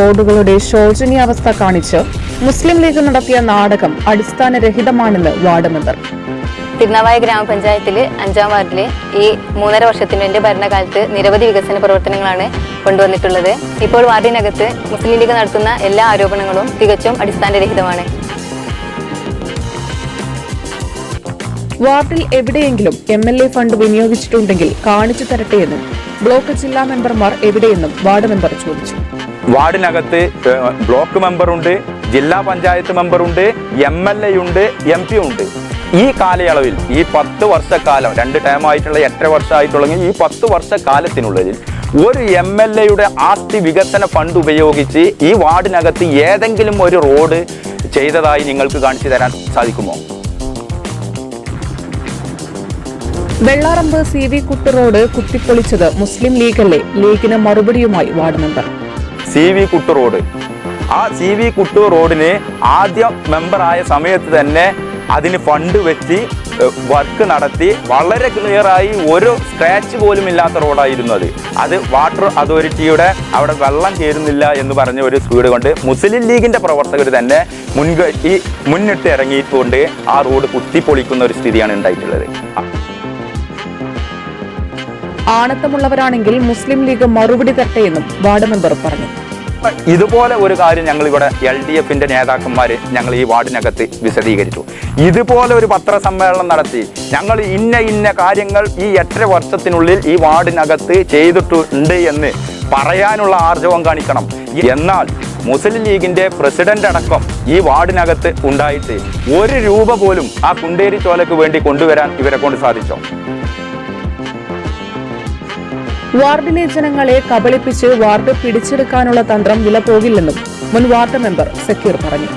റോഡുകളുടെ ശോചനീയാവസ്ഥ കാണിച്ച് മുസ്ലിം ലീഗ് നടത്തിയ നാടകം അടിസ്ഥാനരഹിതമാണെന്ന് വാർഡ് മെമ്പർ. തിരുനാവായ ഗ്രാമപഞ്ചായത്തിലെ 5-ാം വാർഡിലെ ഈ 3.5 വർഷത്തിൻ്റെ ഭരണകാലത്ത് നിരവധി വികസന പ്രവർത്തനങ്ങളാണ് കൊണ്ടുവന്നിട്ടുള്ളത്. ഇപ്പോൾ വാർഡിനകത്ത് മുസ്ലിം ലീഗ് നടത്തുന്ന എല്ലാ ആരോപണങ്ങളും തികച്ചും അടിസ്ഥാനരഹിതമാണ്. വാർഡിൽ എവിടെയെങ്കിലും MLA ഫണ്ട് വിനിയോഗിച്ചിട്ടുണ്ടെങ്കിൽ കാണിച്ചു തരട്ടെയെന്നും ബ്ലോക്ക് ജില്ലാ മെമ്പർമാർ എവിടെയെന്നും വാർഡ് മെമ്പർ ചോദിച്ചു. വാർഡിനകത്ത് ബ്ലോക്ക് മെമ്പറുണ്ട്, ജില്ലാ പഞ്ചായത്ത് മെമ്പറുണ്ട്, MLA ഉണ്ട്, MP ഉണ്ട്. ഈ കാലയളവിൽ ഈ 10 വർഷക്കാലം 2 ടേമായിട്ടുള്ള 8 വർഷമായിട്ടുള്ളെങ്കിൽ ഈ 10 വർഷക്കാലത്തിനുള്ളിൽ ഒരു MLAയുടെ ആസ്തി വികസന ഫണ്ട് ഉപയോഗിച്ച് ഈ വാർഡിനകത്ത് ഏതെങ്കിലും ഒരു റോഡ് ചെയ്തതായി നിങ്ങൾക്ക് കാണിച്ചു തരാൻ സാധിക്കുമോ? വെള്ളാറമ്പ് CV കുട്ട് റോഡ് കുത്തിപ്പൊളിച്ചത് മുസ്ലിം ലീഗല്ലേ? ലീഗിന് മറുപടിയുമായി വാർഡ് മെമ്പർ. CV കുട്ട് റോഡ്, ആ CV കുട്ട് റോഡിന് ആദ്യം മെമ്പറായ സമയത്ത് തന്നെ അതിന് ഫണ്ട് വെച്ച് വർക്ക് നടത്തി വളരെ ക്ലിയറായി ഒരു സ്ക്രാച്ച് പോലും ഇല്ലാത്ത റോഡായിരുന്നു അത് വാട്ടർ അതോറിറ്റിയുടെ അവിടെ വെള്ളം കയറുന്നില്ല എന്ന് പറഞ്ഞ ഒരു സ്പീഡ് കൊണ്ട് മുസ്ലിം ലീഗിന്റെ പ്രവർത്തകർ തന്നെ മുന്നിട്ട് ഇറങ്ങിയിട്ടുകൊണ്ട് ആ റോഡ് കുത്തിപ്പൊളിക്കുന്ന ഒരു സ്ഥിതിയാണ് ഉണ്ടായിട്ടുള്ളത്. ആണത്തമുള്ളവരാണെങ്കിൽ മുസ്ലിം ലീഗ് മറുപടി തരട്ടെയെന്നും വാർഡ് മെമ്പർ പറഞ്ഞു. ഇതുപോലെ ഒരു കാര്യം ഞങ്ങൾ ഇവിടെ LDFന്റെ നേതാക്കന്മാർ ഞങ്ങൾ ഈ വാർഡിനകത്ത് വിശദീകരിച്ചു. ഇതുപോലെ ഒരു പത്രസമ്മേളനം നടത്തി ഞങ്ങൾ ഇന്ന കാര്യങ്ങൾ ഈ 8 വർഷത്തിനുള്ളിൽ ഈ വാർഡിനകത്ത് ചെയ്തിട്ടുണ്ട് എന്ന് പറയാനുള്ള ആർജവം കാണിക്കണം. എന്നാൽ മുസ്ലിം ലീഗിന്റെ പ്രസിഡന്റ് അടക്കം ഈ വാർഡിനകത്ത് ഉണ്ടായിട്ട് 1 രൂപ പോലും ആ കുണ്ടേരി ചോലയ്ക്ക് വേണ്ടി കൊണ്ടുവരാൻ ഇവരെ കൊണ്ട് സാധിച്ചോ? വാർഡിലെ ജനങ്ങളെ കബളിപ്പിച്ച് വാർഡ് പിടിച്ചെടുക്കാനുള്ള തന്ത്രം വിലപോകില്ലെന്നും മുൻ വാർഡ് മെമ്പർ സക്കീർ പറഞ്ഞു.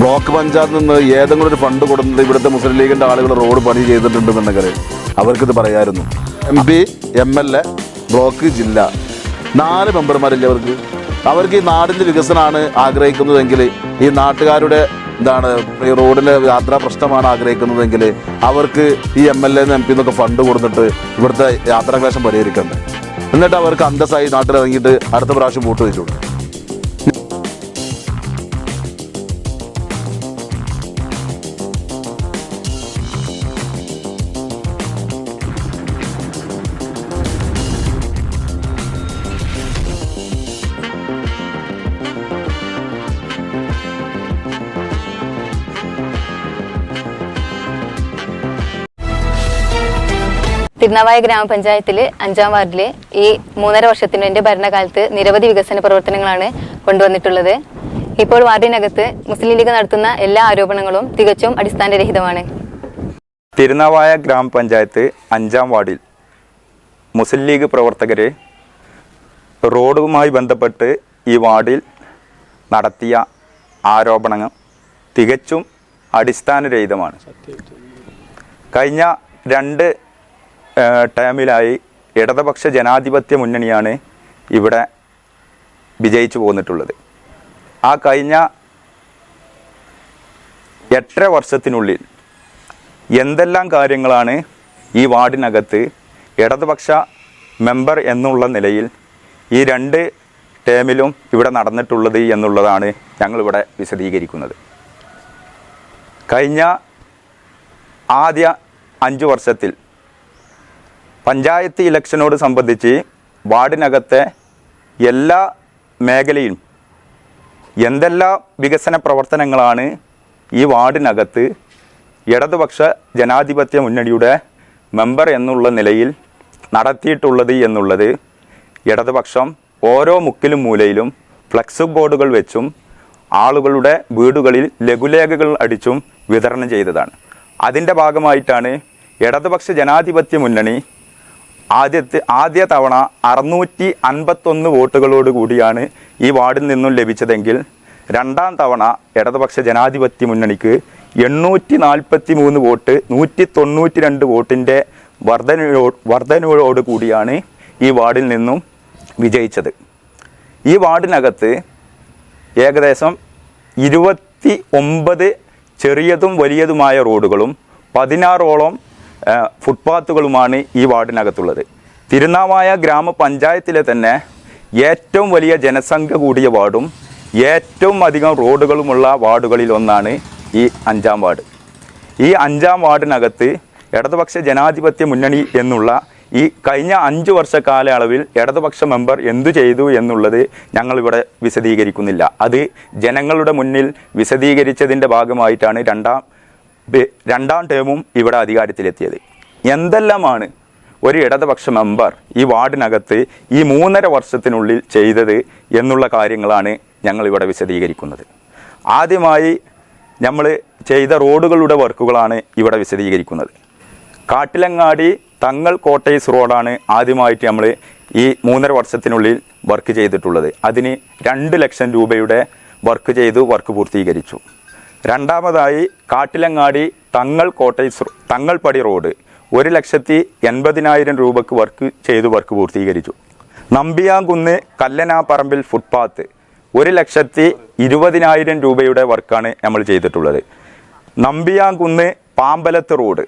ബ്ലോക്ക് പഞ്ചായത്തിൽ നിന്ന് ഏതെങ്കിലും ഒരു ഫണ്ട് കൊടുത്തിട്ട് ഇവിടുത്തെ മുസ്ലിം ലീഗിന്റെ ആളുകൾ റോഡ് പണി ചെയ്തിട്ടുണ്ടെന്നുണ്ടെങ്കിൽ അവർക്കിത് പറയായിരുന്നു. MP, MLA, ബ്ലോക്ക്, ജില്ല 4 മെമ്പർമാരില്ലേ അവർക്ക് ഈ നാടിന്റെ വികസനമാണ് ആഗ്രഹിക്കുന്നതെങ്കിൽ, ഈ നാട്ടുകാരുടെ ഈ റോഡിലെ യാത്രാ പ്രശ്നമാണ് ആഗ്രഹിക്കുന്നതെങ്കിൽ അവർക്ക് ഈ MLA MP എന്നൊക്കെ ഫണ്ട് കൊടുത്തിട്ട് ഇവിടുത്തെ യാത്രാക്ലേശം പരിഹരിക്കണ്ടേ? എന്നിട്ട് അവർക്ക് അന്തസ്സായി നാട്ടിലിറങ്ങിയിട്ട് അടുത്ത പ്രാവശ്യം വോട്ട് വെച്ചോളൂ. തിരുനാവായ ഗ്രാമപഞ്ചായത്തിലെ 5-ാം വാർഡിലെ ഈ 3.5 വർഷത്തിൻ്റെ ഭരണകാലത്ത് നിരവധി വികസന പ്രവർത്തനങ്ങളാണ് കൊണ്ടുവന്നിട്ടുള്ളത്. ഇപ്പോൾ വാർഡിനകത്ത് മുസ്ലിം ലീഗ് നടത്തുന്ന എല്ലാ ആരോപണങ്ങളും തികച്ചും അടിസ്ഥാനരഹിതമാണ്. തിരുനാവായ ഗ്രാമപഞ്ചായത്ത് 5-ാം വാർഡിൽ മുസ്ലിം ലീഗ് പ്രവർത്തകരെ റോഡുമായി ബന്ധപ്പെട്ട് ഈ വാർഡിൽ നടത്തിയ ആരോപണങ്ങൾ തികച്ചും അടിസ്ഥാനരഹിതമാണ്. കഴിഞ്ഞ 2 ടേമിലായി ഇടതുപക്ഷ ജനാധിപത്യ മുന്നണിയാണ് ഇവിടെ വിജയിച്ചു പോന്നിട്ടുള്ളത്. ആ കഴിഞ്ഞ 8 വർഷത്തിനുള്ളിൽ എന്തെല്ലാം കാര്യങ്ങളാണ് ഈ വാർഡിനകത്ത് ഇടതുപക്ഷ മെമ്പർ എന്നുള്ള നിലയിൽ ഈ 2 ടേമിലും ഇവിടെ നടന്നിട്ടുള്ളത് എന്നുള്ളതാണ് ഞങ്ങളിവിടെ വിശദീകരിക്കുന്നത്. കഴിഞ്ഞ ആദ്യ 5 വർഷത്തിൽ പഞ്ചായത്ത് ഇലക്ഷനോട് സംബന്ധിച്ച് വാർഡിനകത്തെ എല്ലാ മേഖലയിലും എന്തെല്ലാം വികസന പ്രവർത്തനങ്ങളാണ് ഈ വാർഡിനകത്ത് ഇടതുപക്ഷ ജനാധിപത്യ മുന്നണിയുടെ മെമ്പർ എന്നുള്ള നിലയിൽ നടത്തിയിട്ടുള്ളത് എന്നുള്ളത് ഇടതുപക്ഷം ഓരോ മുക്കിലും മൂലയിലും ഫ്ലെക്സ് ബോർഡുകൾ വെച്ചും ആളുകളുടെ വീടുകളിൽ ലഘുലേഖകൾ അടിച്ചും വിതരണം ചെയ്തതാണ്. അതിൻ്റെ ഭാഗമായിട്ടാണ് ഇടതുപക്ഷ ജനാധിപത്യ മുന്നണി ആദ്യ തവണ 651 വോട്ടുകളോട് കൂടിയാണ് ഈ വാർഡിൽ നിന്നും ലഭിച്ചതെങ്കിൽ 2ാം തവണ ഇടതുപക്ഷ ജനാധിപത്യ മുന്നണിക്ക് 843 വോട്ട് 192 വോട്ടിൻ്റെ വർധനയോട് കൂടിയാണ് ഈ വാർഡിൽ നിന്നും വിജയിച്ചത്. ഈ വാർഡിനകത്ത് ഏകദേശം 29 ചെറിയതും വലിയതുമായ റോഡുകളും 16ഓളം ഫുട്പാത്തുകളുമാണ് ഈ വാർഡിനകത്തുള്ളത്. തിരുനാവായ ഗ്രാമപഞ്ചായത്തിലെ തന്നെ ഏറ്റവും വലിയ ജനസംഖ്യ കൂടിയ വാർഡും ഏറ്റവും അധികം റോഡുകളുമുള്ള വാർഡുകളിൽ ഒന്നാണ് ഈ 5-ാം വാർഡ്. ഈ 5-ാം വാർഡിനകത്ത് ഇടതുപക്ഷ ജനാധിപത്യ മുന്നണി എന്നുള്ള ഈ കഴിഞ്ഞ 5 വർഷ കാലയളവിൽ ഇടതുപക്ഷ മെമ്പർ എന്തു ചെയ്തു എന്നുള്ളത് ഞങ്ങളിവിടെ വിശദീകരിക്കുന്നില്ല. അത് ജനങ്ങളുടെ മുന്നിൽ വിശദീകരിച്ചതിൻ്റെ ഭാഗമായിട്ടാണ് രണ്ടാം ടേമും ഇവിടെ അധികാരത്തിലെത്തിയത്. എന്തെല്ലാമാണ് ഒരു ഇടതുപക്ഷ മെമ്പർ ഈ വാർഡിനകത്ത് ഈ 3.5 വർഷത്തിനുള്ളിൽ ചെയ്തത് എന്നുള്ള കാര്യങ്ങളാണ് ഞങ്ങളിവിടെ വിശദീകരിക്കുന്നത്. ആദ്യമായി നമ്മൾ ചെയ്ത റോഡുകളുടെ വർക്കുകളാണ് ഇവിടെ വിശദീകരിക്കുന്നത്. കാട്ടിലങ്ങാടി തങ്ങൾ കോട്ടേഴ്സ് റോഡാണ് ആദ്യമായിട്ട് നമ്മൾ ഈ 3.5 വർഷത്തിനുള്ളിൽ വർക്ക് ചെയ്തിട്ടുള്ളത്. അതിന് 2 ലക്ഷം രൂപയുടെ വർക്ക് ചെയ്തു വർക്ക് പൂർത്തീകരിച്ചു. രണ്ടാമതായി കാട്ടിലങ്ങാടി തങ്ങൾ കോട്ടേഴ്സ് തങ്ങൾപടി റോഡ് 1,80,000 രൂപക്ക് വർക്ക് ചെയ്തു വർക്ക് പൂർത്തീകരിച്ചു. നമ്പിയാങ്കുന്ന് കല്ലനാപ്പറമ്പിൽ ഫുട്പാത്ത് 1,20,000 രൂപയുടെ വർക്കാണ് നമ്മൾ ചെയ്തിട്ടുള്ളത്. നമ്പിയാങ്കുന്ന് പാമ്പലത്ത് റോഡ്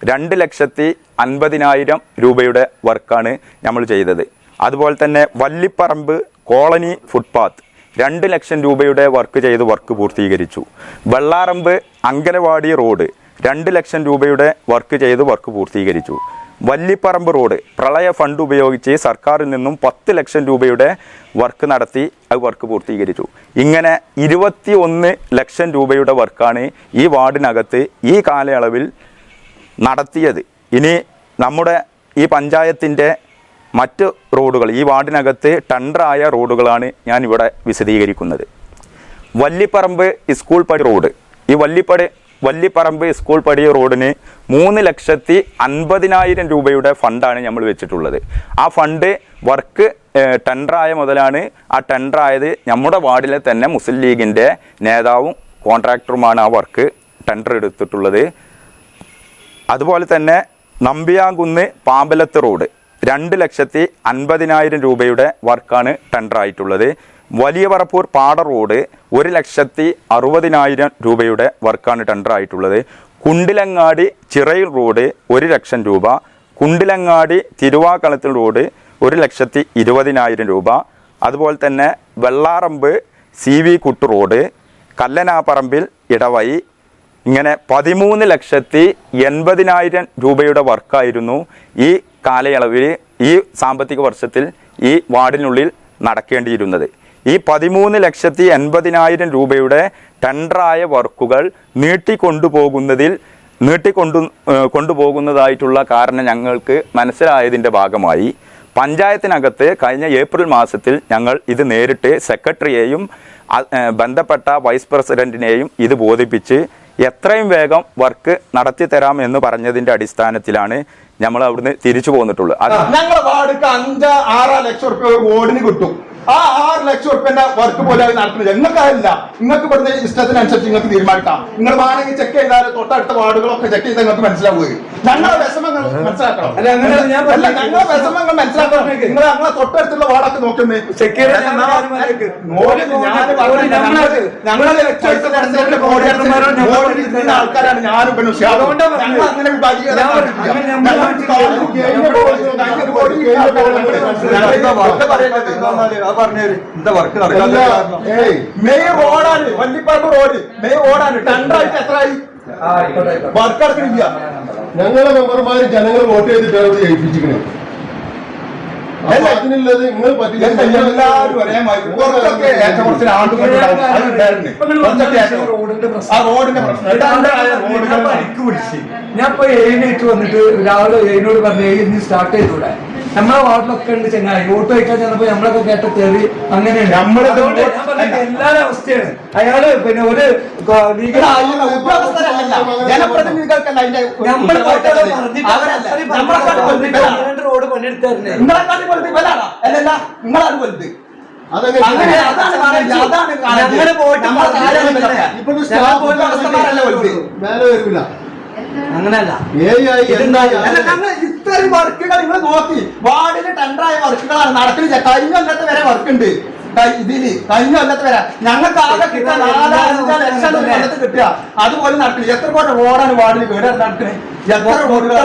2,50,000 രൂപയുടെ വർക്കാണ് നമ്മൾ ചെയ്തത്. അതുപോലെ തന്നെ വല്ലിപ്പറമ്പ് കോളനി ഫുട്പാത്ത് 2 ലക്ഷം രൂപയുടെ വർക്ക് ചെയ്ത് വർക്ക് പൂർത്തീകരിച്ചു. വെള്ളാറമ്പ് അങ്കനവാടി റോഡ് 2 ലക്ഷം രൂപയുടെ വർക്ക് ചെയ്ത് വർക്ക് പൂർത്തീകരിച്ചു. വല്ലിപ്പറമ്പ് റോഡ് പ്രളയ ഫണ്ട് ഉപയോഗിച്ച് സർക്കാരിൽ നിന്നും 10 ലക്ഷം രൂപയുടെ വർക്ക് നടത്തി അത് വർക്ക് പൂർത്തീകരിച്ചു. ഇങ്ങനെ 21 ലക്ഷം രൂപയുടെ വർക്കാണ് ഈ വാർഡിനകത്ത് ഈ കാലയളവിൽ നടത്തിയത്. ഇനി നമ്മുടെ ഈ പഞ്ചായത്തിൻ്റെ മറ്റ് റോഡുകൾ ഈ വാർഡിനകത്ത് ടെൻഡറായ റോഡുകളാണ് ഞാൻ ഇവിടെ വിശദീകരിക്കുന്നത്. വല്ലിപ്പറമ്പ് സ്കൂൾ പടി റോഡ് ഈ വല്ലിപ്പറമ്പ് സ്കൂൾ പടി റോഡിന് 3,50,000 രൂപയുടെ ഫണ്ടാണ് നമ്മൾ വെച്ചിട്ടുള്ളത്. ആ ഫണ്ട് വർക്ക് ടെൻഡറായ മുതലാണ്. ആ ടെൻഡറായത് നമ്മുടെ വാർഡിലെ തന്നെ മുസ്ലിം ലീഗിൻ്റെ നേതാവും കോൺട്രാക്ടറുമാണ് ആ വർക്ക് ടെൻഡർ എടുത്തിട്ടുള്ളത്. അതുപോലെ തന്നെ നമ്പിയാങ്കുന്ന് പാമ്പലത്ത് റോഡ് 2,50,000 രൂപയുടെ വർക്കാണ് ടെൻഡറായിട്ടുള്ളത്. വലിയ പറപ്പൂർ പാട റോഡ് 1,60,000 രൂപയുടെ വർക്കാണ് ടെൻഡറായിട്ടുള്ളത്. കുണ്ടിലങ്ങാടി ചിറയിൽ റോഡ് 1 ലക്ഷം രൂപ. കുണ്ടിലങ്ങാടി തിരുവാക്കളത്തിൽ റോഡ് 1,20,000 രൂപ. അതുപോലെ തന്നെ വെള്ളാറമ്പ് CV കുട്ട് റോഡ് കല്ലനാപ്പറമ്പിൽ ഇടവഴി ഇങ്ങനെ 13,80,000 രൂപയുടെ വർക്കായിരുന്നു ഈ കാലയളവിൽ ഈ സാമ്പത്തിക വർഷത്തിൽ ഈ വാർഡിനുള്ളിൽ നടക്കേണ്ടിയിരുന്നത്. ഈ 13,80,000 രൂപയുടെ ടെൻഡറായ വർക്കുകൾ കൊണ്ടുപോകുന്നതായിട്ടുള്ള കാരണം ഞങ്ങൾക്ക് മനസ്സിലായതിൻ്റെ ഭാഗമായി പഞ്ചായത്തിനകത്ത് കഴിഞ്ഞ ഏപ്രിൽ മാസത്തിൽ ഞങ്ങൾ ഇത് നേരിട്ട് സെക്രട്ടറിയെയും ബന്ധപ്പെട്ട വൈസ് പ്രസിഡന്റിനെയും ഇത് ബോധിപ്പിച്ച് എത്രയും വേഗം വർക്ക് നടത്തി തരാം എന്ന് പറഞ്ഞതിൻ്റെ അടിസ്ഥാനത്തിലാണ് നമ്മൾ അവിടുന്ന് തിരിച്ചു പോന്നിട്ടുള്ളത്. ഞങ്ങളുടെ വാർഡിക്ക് 5-6 ലക്ഷം റുപ്യ ഓടിന് കിട്ടും. ആ 6 ലക്ഷം റുപ്യന്റെ വർക്ക് പോലെ നടത്തുന്നത് നിങ്ങൾക്കല്ല. നിങ്ങൾക്ക് ഇവിടുന്ന് ഇഷ്ടത്തിനനുസരിച്ച് നിങ്ങൾക്ക് തീരുമാനിക്കാം. നിങ്ങൾ വേണമെങ്കിൽ ചെക്ക് ചെയ്താൽ തൊട്ടടുത്ത വാർഡുകളൊക്കെ ചെക്ക് ചെയ്താൽ നിങ്ങൾക്ക് മനസ്സിലാവുകയും ഞങ്ങളുടെ വിഷമങ്ങൾ മനസ്സിലാക്കണം. ഞങ്ങളുടെ വിഷമങ്ങൾ മനസ്സിലാക്കണം. നിങ്ങൾ ഞങ്ങളെ തൊട്ടടുത്തുള്ള വാർഡൊക്കെ നോക്കുന്നത് ആൾക്കാരാണ്. ഞാനും അങ്ങനെ മെയിൻ റോഡാണ് വല്ലിപ്പറമ്പ് റോഡ്. മെയിൻ റോഡാണ്. ടെൻഡറായിട്ട് എത്രയായി വർക്ക് നടക്കണില്ല. ഞങ്ങളെ മെമ്പർമാര് ജനങ്ങൾ വോട്ട് ചെയ്തിട്ടാണ് ജയിപ്പിച്ചിരിക്കുന്നത്. അതിനുള്ളത് നിങ്ങൾ എല്ലാവരും ഒരേ മാതിരി കുറച്ചൊക്കെ ഏറ്റക്കുറച്ചിൽ റോഡിന്റെ പ്രശ്നം ഞാൻ ഇപ്പൊ എഴുന്നേറ്റ് വന്നിട്ട് രാവിലെ എഴുന്നോട് പറഞ്ഞു ഇനി സ്റ്റാർട്ട് ചെയ്തൂടെ. നമ്മളെ വാർഡിലൊക്കെ ഉണ്ട് ചെങ്ങായി വോട്ട് വയ്ക്കാൻ ചെന്നപ്പോ നമ്മളൊക്കെ കേട്ട തെറി അങ്ങനെയാണ്. എല്ലാവരും അവസ്ഥയാണ്. അയാള് പിന്നെ ഒരു റോഡ് പണിയെടുത്തായിരുന്നു. അങ്ങനല്ല ഇത്രയും വർക്കുകൾ നിങ്ങൾ നോക്കി വാർഡിന് ടെൻഡറായ വർക്കുകളാണ് നടക്കുന്നത്. കഴിഞ്ഞ കൊല്ലത്തെ വരെ വർക്ക് ഉണ്ട്. ഇതില് കഴിഞ്ഞ കൊല്ലത്തെ വരെ ഞങ്ങൾക്ക് ആകെ കിട്ടുക 4-5 ലക്ഷം കൊല്ലത്ത് കിട്ടുക. അതുപോലെ നടക്കുന്നത്. എത്ര കോടി റോഡാണ് വാർഡിൽ വീട് നടക്കുന്നത്? എത്ര റോഡുകൾ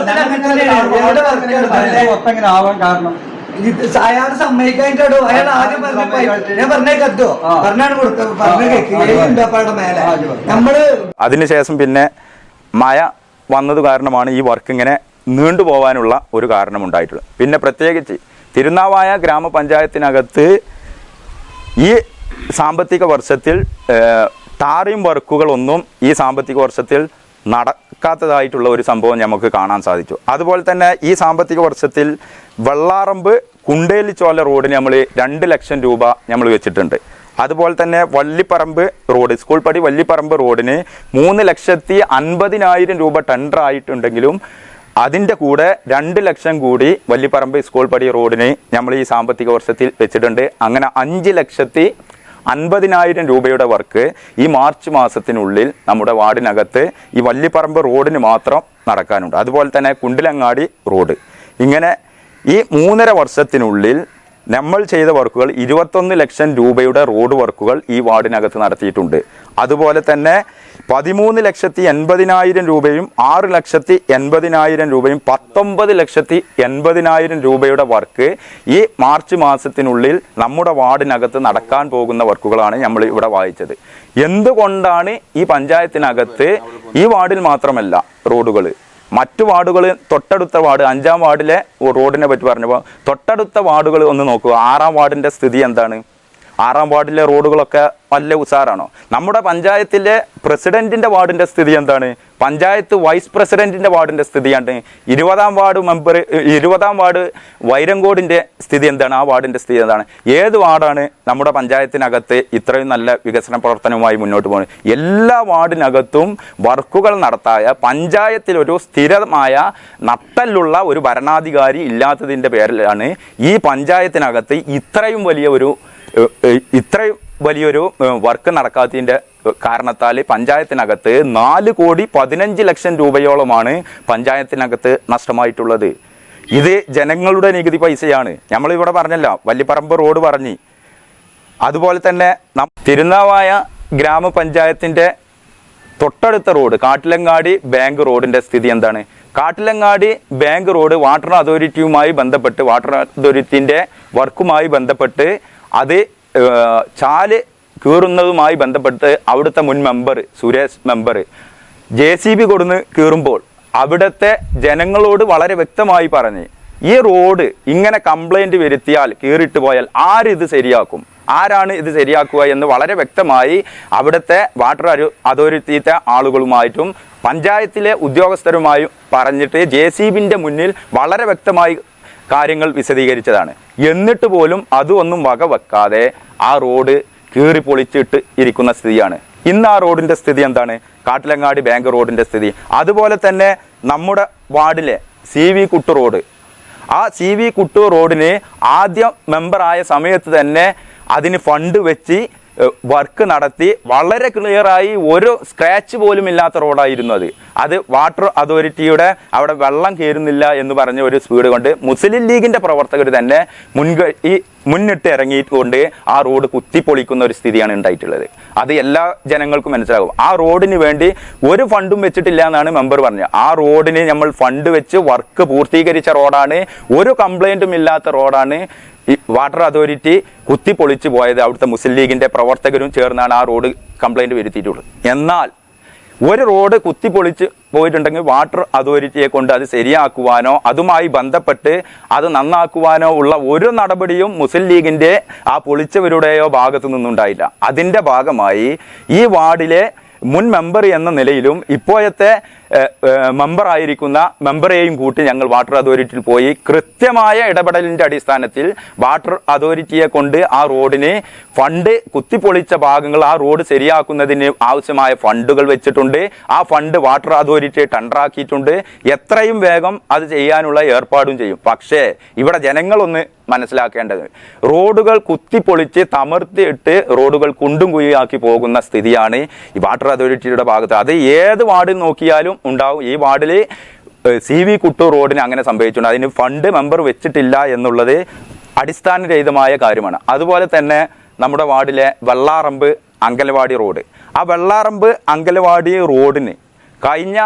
ആവാൻ കാരണം അയാൾ സമ്മതിക്കാനിട്ടോ അയാൾ ആദ്യം പറഞ്ഞു ഞാൻ പറഞ്ഞേക്കോ പറഞ്ഞാണ് കൊടുത്തത് പറഞ്ഞ മേലെ നമ്മള് അതിനുശേഷം പിന്നെ മഴ വന്നത് കാരണമാണ് ഈ വർക്ക് ഇങ്ങനെ നീണ്ടുപോകാനുള്ള ഒരു കാരണമുണ്ടായിട്ടുള്ളത്. പിന്നെ പ്രത്യേകിച്ച് തിരുനാവായ ഗ്രാമപഞ്ചായത്തിനകത്ത് ഈ സാമ്പത്തിക വർഷത്തിൽ ടാറിംഗ് വർക്കുകളൊന്നും ഈ സാമ്പത്തിക വർഷത്തിൽ നടക്കാത്തതായിട്ടുള്ള ഒരു സംഭവം നമുക്ക് കാണാൻ സാധിച്ചു. അതുപോലെ തന്നെ ഈ സാമ്പത്തിക വർഷത്തിൽ വെള്ളാറമ്പ് കുണ്ടേലിച്ചോല റോഡിന് നമ്മൾ 2 ലക്ഷം രൂപ നമ്മൾ വെച്ചിട്ടുണ്ട്. അതുപോലെ തന്നെ വള്ളിപ്പറമ്പ് റോഡ് സ്കൂൾ പടി വള്ളിപ്പറമ്പ് റോഡിന് 3,50,000 രൂപ ടെൻഡർ ആയിട്ടുണ്ടെങ്കിലും അതിൻ്റെ കൂടെ 2 ലക്ഷം കൂടി വള്ളിപ്പറമ്പ് സ്കൂൾ പടി റോഡിന് നമ്മൾ ഈ സാമ്പത്തിക വർഷത്തിൽ വെച്ചിട്ടുണ്ട്. അങ്ങനെ 5,50,000 രൂപയുടെ വർക്ക് ഈ മാർച്ച് മാസത്തിനുള്ളിൽ നമ്മുടെ വാർഡിനകത്ത് ഈ വള്ളിപ്പറമ്പ് റോഡിന് മാത്രം നടക്കാനുണ്ട്. അതുപോലെ തന്നെ കുണ്ടിലങ്ങാടി റോഡ്. ഇങ്ങനെ ഈ 3.5 വർഷത്തിനുള്ളിൽ നമ്മൾ ചെയ്ത വർക്കുകൾ 21 ലക്ഷം രൂപയുടെ റോഡ് വർക്കുകൾ ഈ വാർഡിനകത്ത് നടത്തിയിട്ടുണ്ട്. അതുപോലെ തന്നെ 13,80,000 രൂപയും 6,80,000 രൂപയും 19,80,000 രൂപയുടെ വർക്ക് ഈ മാർച്ച് മാസത്തിനുള്ളിൽ നമ്മുടെ വാർഡിനകത്ത് നടക്കാൻ പോകുന്ന വർക്കുകളാണ് നമ്മൾ ഇവിടെ വായിച്ചത്. എന്തുകൊണ്ടാണ് ഈ പഞ്ചായത്തിനകത്ത് ഈ വാർഡിൽ മാത്രമല്ല റോഡുകൾ മറ്റു വാർഡുകൾ തൊട്ടടുത്ത വാർഡ് 5-ാം വാർഡിലെ റോഡിനെ പറ്റി പറഞ്ഞപ്പോൾ തൊട്ടടുത്ത വാർഡുകൾ ഒന്ന് നോക്കുക. 6-ാം വാർഡിൻ്റെ സ്ഥിതി എന്താണ്? 6-ാം വാർഡിലെ റോഡുകളൊക്കെ വല്ല ഉസാറാണോ? നമ്മുടെ പഞ്ചായത്തിലെ പ്രസിഡന്റിൻ്റെ വാർഡിൻ്റെ സ്ഥിതി എന്താണ്? പഞ്ചായത്ത് വൈസ് പ്രസിഡന്റിൻ്റെ വാർഡിൻ്റെ സ്ഥിതിയാണ്. 20-ാം വാർഡ് വൈരങ്കോടിൻ്റെ സ്ഥിതി എന്താണ്? ആ വാർഡിൻ്റെ സ്ഥിതി എന്താണ്? ഏത് വാർഡാണ് നമ്മുടെ പഞ്ചായത്തിനകത്ത് ഇത്രയും നല്ല വികസന പ്രവർത്തനവുമായി മുന്നോട്ട് പോകുന്നത്? എല്ലാ വാർഡിനകത്തും വർക്കുകൾ നടത്തായ പഞ്ചായത്തിൽ ഒരു സ്ഥിരമായ നട്ടലുള്ള ഒരു ഭരണാധികാരി ഇല്ലാത്തതിൻ്റെ പേരിലാണ് ഈ പഞ്ചായത്തിനകത്ത് ഇത്രയും വലിയൊരു വർക്ക് നടക്കാത്തതിൻ്റെ കാരണത്താൽ പഞ്ചായത്തിനകത്ത് 4,15,00,000 രൂപയോളമാണ് പഞ്ചായത്തിനകത്ത് നഷ്ടമായിട്ടുള്ളത്. ഇത് ജനങ്ങളുടെ നികുതി പൈസയാണ്. നമ്മളിവിടെ പറഞ്ഞല്ലോ, വള്ളിപ്പറമ്പ് റോഡ് പറഞ്ഞ്. അതുപോലെ തന്നെ തിരുനാവായ ഗ്രാമപഞ്ചായത്തിൻ്റെ തൊട്ടടുത്ത റോഡ് കാട്ടിലങ്ങാടി ബാങ്ക് റോഡിൻ്റെ സ്ഥിതി എന്താണ്? കാട്ടിലങ്ങാടി ബാങ്ക് റോഡ് വാട്ടർ അതോറിറ്റിയുമായി ബന്ധപ്പെട്ട് വാട്ടർ അതോറിറ്റിൻ്റെ വർക്കുമായി ബന്ധപ്പെട്ട് അത് ചാല് കീറുന്നതുമായി ബന്ധപ്പെട്ട് അവിടുത്തെ മുൻ മെമ്പർ സുരേഷ് മെമ്പർ JCB കൊടുന്ന് കീറുമ്പോൾ അവിടുത്തെ ജനങ്ങളോട് വളരെ വ്യക്തമായി പറഞ്ഞ് ഈ റോഡ് ഇങ്ങനെ കംപ്ലൈൻറ്റ് വരുത്തിയാൽ കീറിട്ട് പോയാൽ ആരിത് ശരിയാക്കും, ആരാണ് ഇത് ശരിയാക്കുക എന്ന് വളരെ വ്യക്തമായി അവിടുത്തെ വാട്ടർ അതോറിറ്റിയിലെ ആളുകളുമായിട്ടും പഞ്ചായത്തിലെ ഉദ്യോഗസ്ഥരുമായും പറഞ്ഞിട്ട് JCBൻ്റെ മുന്നിൽ വളരെ വ്യക്തമായി കാര്യങ്ങൾ വിശദീകരിച്ചതാണ്. എന്നിട്ട് പോലും അതൊന്നും വകവെക്കാതെ ആ റോഡ് കീറി പൊളിച്ചിട്ട് ഇരിക്കുന്ന സ്ഥിതിയാണ്. ഇന്ന് ആ റോഡിൻ്റെ സ്ഥിതി എന്താണ്? കാട്ടിലങ്ങാടി ബാങ്ക് റോഡിൻ്റെ സ്ഥിതി. അതുപോലെ തന്നെ നമ്മുടെ വാർഡിലെ CV കുട്ടു റോഡ്, ആ CV കുട്ടു റോഡിന് ആദ്യം മെമ്പറായ സമയത്ത് തന്നെ അതിന് ഫണ്ട് വെച്ച് വർക്ക് നടത്തി വളരെ ക്ലിയറായി ഒരു സ്ക്രാച്ച് പോലും ഇല്ലാത്ത റോഡായിരുന്നു അത് വാട്ടർ അതോറിറ്റിയുടെ അവിടെ വെള്ളം കയറുന്നില്ല എന്ന് പറഞ്ഞ ഒരു സ്പീഡ് കൊണ്ട് മുസ്ലിം ലീഗിൻ്റെ പ്രവർത്തകർ തന്നെ മുന്നിട്ട് ഇറങ്ങിക്കൊണ്ട് ആ റോഡ് കുത്തിപ്പൊളിക്കുന്ന ഒരു സ്ഥിതിയാണ് ഉണ്ടായിട്ടുള്ളത്. അത് എല്ലാ ജനങ്ങൾക്കും മനസ്സിലാകും. ആ റോഡിന് വേണ്ടി ഒരു ഫണ്ടും വെച്ചിട്ടില്ല എന്നാണ് മെമ്പർ പറഞ്ഞത്. ആ റോഡിന് നമ്മൾ ഫണ്ട് വെച്ച് വർക്ക് പൂർത്തീകരിച്ച റോഡാണ്, ഒരു കംപ്ലൈൻറ്റും ഇല്ലാത്ത റോഡാണ്. ഈ വാട്ടർ അതോറിറ്റി കുത്തിപ്പൊളിച്ച് പോയത് അവിടുത്തെ മുസ്ലിം ലീഗിൻ്റെ പ്രവർത്തകരും ചേർന്നാണ് ആ റോഡ് കംപ്ലൈൻറ്റ് വരുത്തിയിട്ടുള്ളത്. എന്നാൽ ഒരു റോഡ് കുത്തിപ്പൊളിച്ച് പോയിട്ടുണ്ടെങ്കിൽ വാട്ടർ അതോറിറ്റിയെ കൊണ്ട് അത് ശരിയാക്കുവാനോ അതുമായി ബന്ധപ്പെട്ട് അത് നന്നാക്കുവാനോ ഉള്ള ഒരു നടപടിയും മുസ്ലിം ലീഗിൻ്റെ ആ പൊളിച്ചവരുടെയോ ഭാഗത്തു നിന്നുണ്ടായില്ല. അതിൻ്റെ ഭാഗമായി ഈ വാർഡിലെ മുൻ മെമ്പർ എന്ന നിലയിലും ഇപ്പോഴത്തെ മെമ്പറായിരിക്കുന്ന മെമ്പറേയും കൂട്ടി ഞങ്ങൾ വാട്ടർ അതോറിറ്റിയിൽ പോയി കൃത്യമായ ഇടപെടലിൻ്റെ അടിസ്ഥാനത്തിൽ വാട്ടർ അതോറിറ്റിയെ കൊണ്ട് ആ റോഡിന് ഫണ്ട് കുത്തിപ്പൊളിച്ച ഭാഗങ്ങൾ ആ റോഡ് ശരിയാക്കുന്നതിന് ആവശ്യമായ ഫണ്ടുകൾ വെച്ചിട്ടുണ്ട്. ആ ഫണ്ട് വാട്ടർ അതോറിറ്റി ടെൻഡറാക്കിയിട്ടുണ്ട്. എത്രയും വേഗം അത് ചെയ്യാനുള്ള ഏർപ്പാടും ചെയ്യും. പക്ഷേ ഇവിടെ ജനങ്ങളൊന്ന് മനസ്സിലാക്കേണ്ടത്, റോഡുകൾ കുത്തിപ്പൊളിച്ച് തമർത്തിയിട്ട് റോഡുകൾ കുണ്ടും കുഴിയാക്കി പോകുന്ന സ്ഥിതിയാണ് ഈ വാട്ടർ അതോറിറ്റിയുടെ ഭാഗത്ത്. അത് ഏത് വാർഡിൽ നോക്കിയാലും ഉണ്ടാവും. ഈ വാർഡിൽ CV കുട്ടൂർ റോഡിന് അങ്ങനെ സംഭവിച്ചിട്ടുണ്ട്. അതിന് ഫണ്ട് മെമ്പർ വെച്ചിട്ടില്ല എന്നുള്ളത് അടിസ്ഥാനരഹിതമായ കാര്യമാണ്. അതുപോലെ തന്നെ നമ്മുടെ വാർഡിലെ വെള്ളാറമ്പ് അങ്കലവാടി റോഡ്, ആ വെള്ളാറമ്പ് അങ്കലവാടി റോഡിന് കഴിഞ്ഞ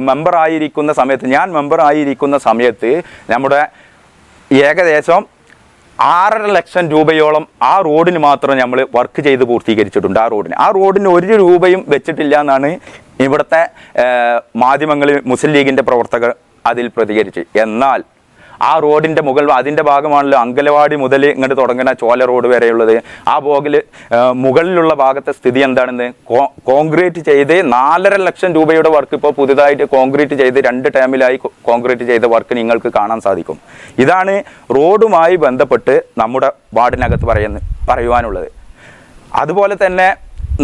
മെമ്പറായിരിക്കുന്ന സമയത്ത്, ഞാൻ മെമ്പറായിരിക്കുന്ന സമയത്ത് നമ്മുടെ ഏകദേശം 6.5 ലക്ഷം രൂപയോളം ആ റോഡിന് മാത്രം നമ്മൾ വർക്ക് ചെയ്ത് പൂർത്തീകരിച്ചിട്ടുണ്ട്. ആ റോഡിന് 1 രൂപയും വെച്ചിട്ടില്ല എന്നാണ് ഇവിടുത്തെ മാധ്യമങ്ങളിൽ മുസ്ലിം ലീഗിൻ്റെ പ്രവർത്തകർ അതിൽ പ്രതികരിച്ച്. എന്നാൽ ആ റോഡിൻ്റെ അതിൻ്റെ ഭാഗമാണല്ലോ അങ്കലവാടി മുതൽ ഇങ്ങോട്ട് തുടങ്ങുന്ന ചോല റോഡ് വരെയുള്ളത്. ആ മുകളിലുള്ള ഭാഗത്തെ സ്ഥിതി എന്താണെന്ന് കോൺക്രീറ്റ് ചെയ്ത് 4.5 ലക്ഷം രൂപയുടെ വർക്ക് ഇപ്പോൾ പുതുതായിട്ട് കോൺക്രീറ്റ് ചെയ്ത് 2 ടേമിലായി കോൺക്രീറ്റ് ചെയ്ത വർക്ക് നിങ്ങൾക്ക് കാണാൻ സാധിക്കും. ഇതാണ് റോഡുമായി ബന്ധപ്പെട്ട് നമ്മുടെ വാർഡിനകത്ത് പറയുവാനുള്ളത്. അതുപോലെ തന്നെ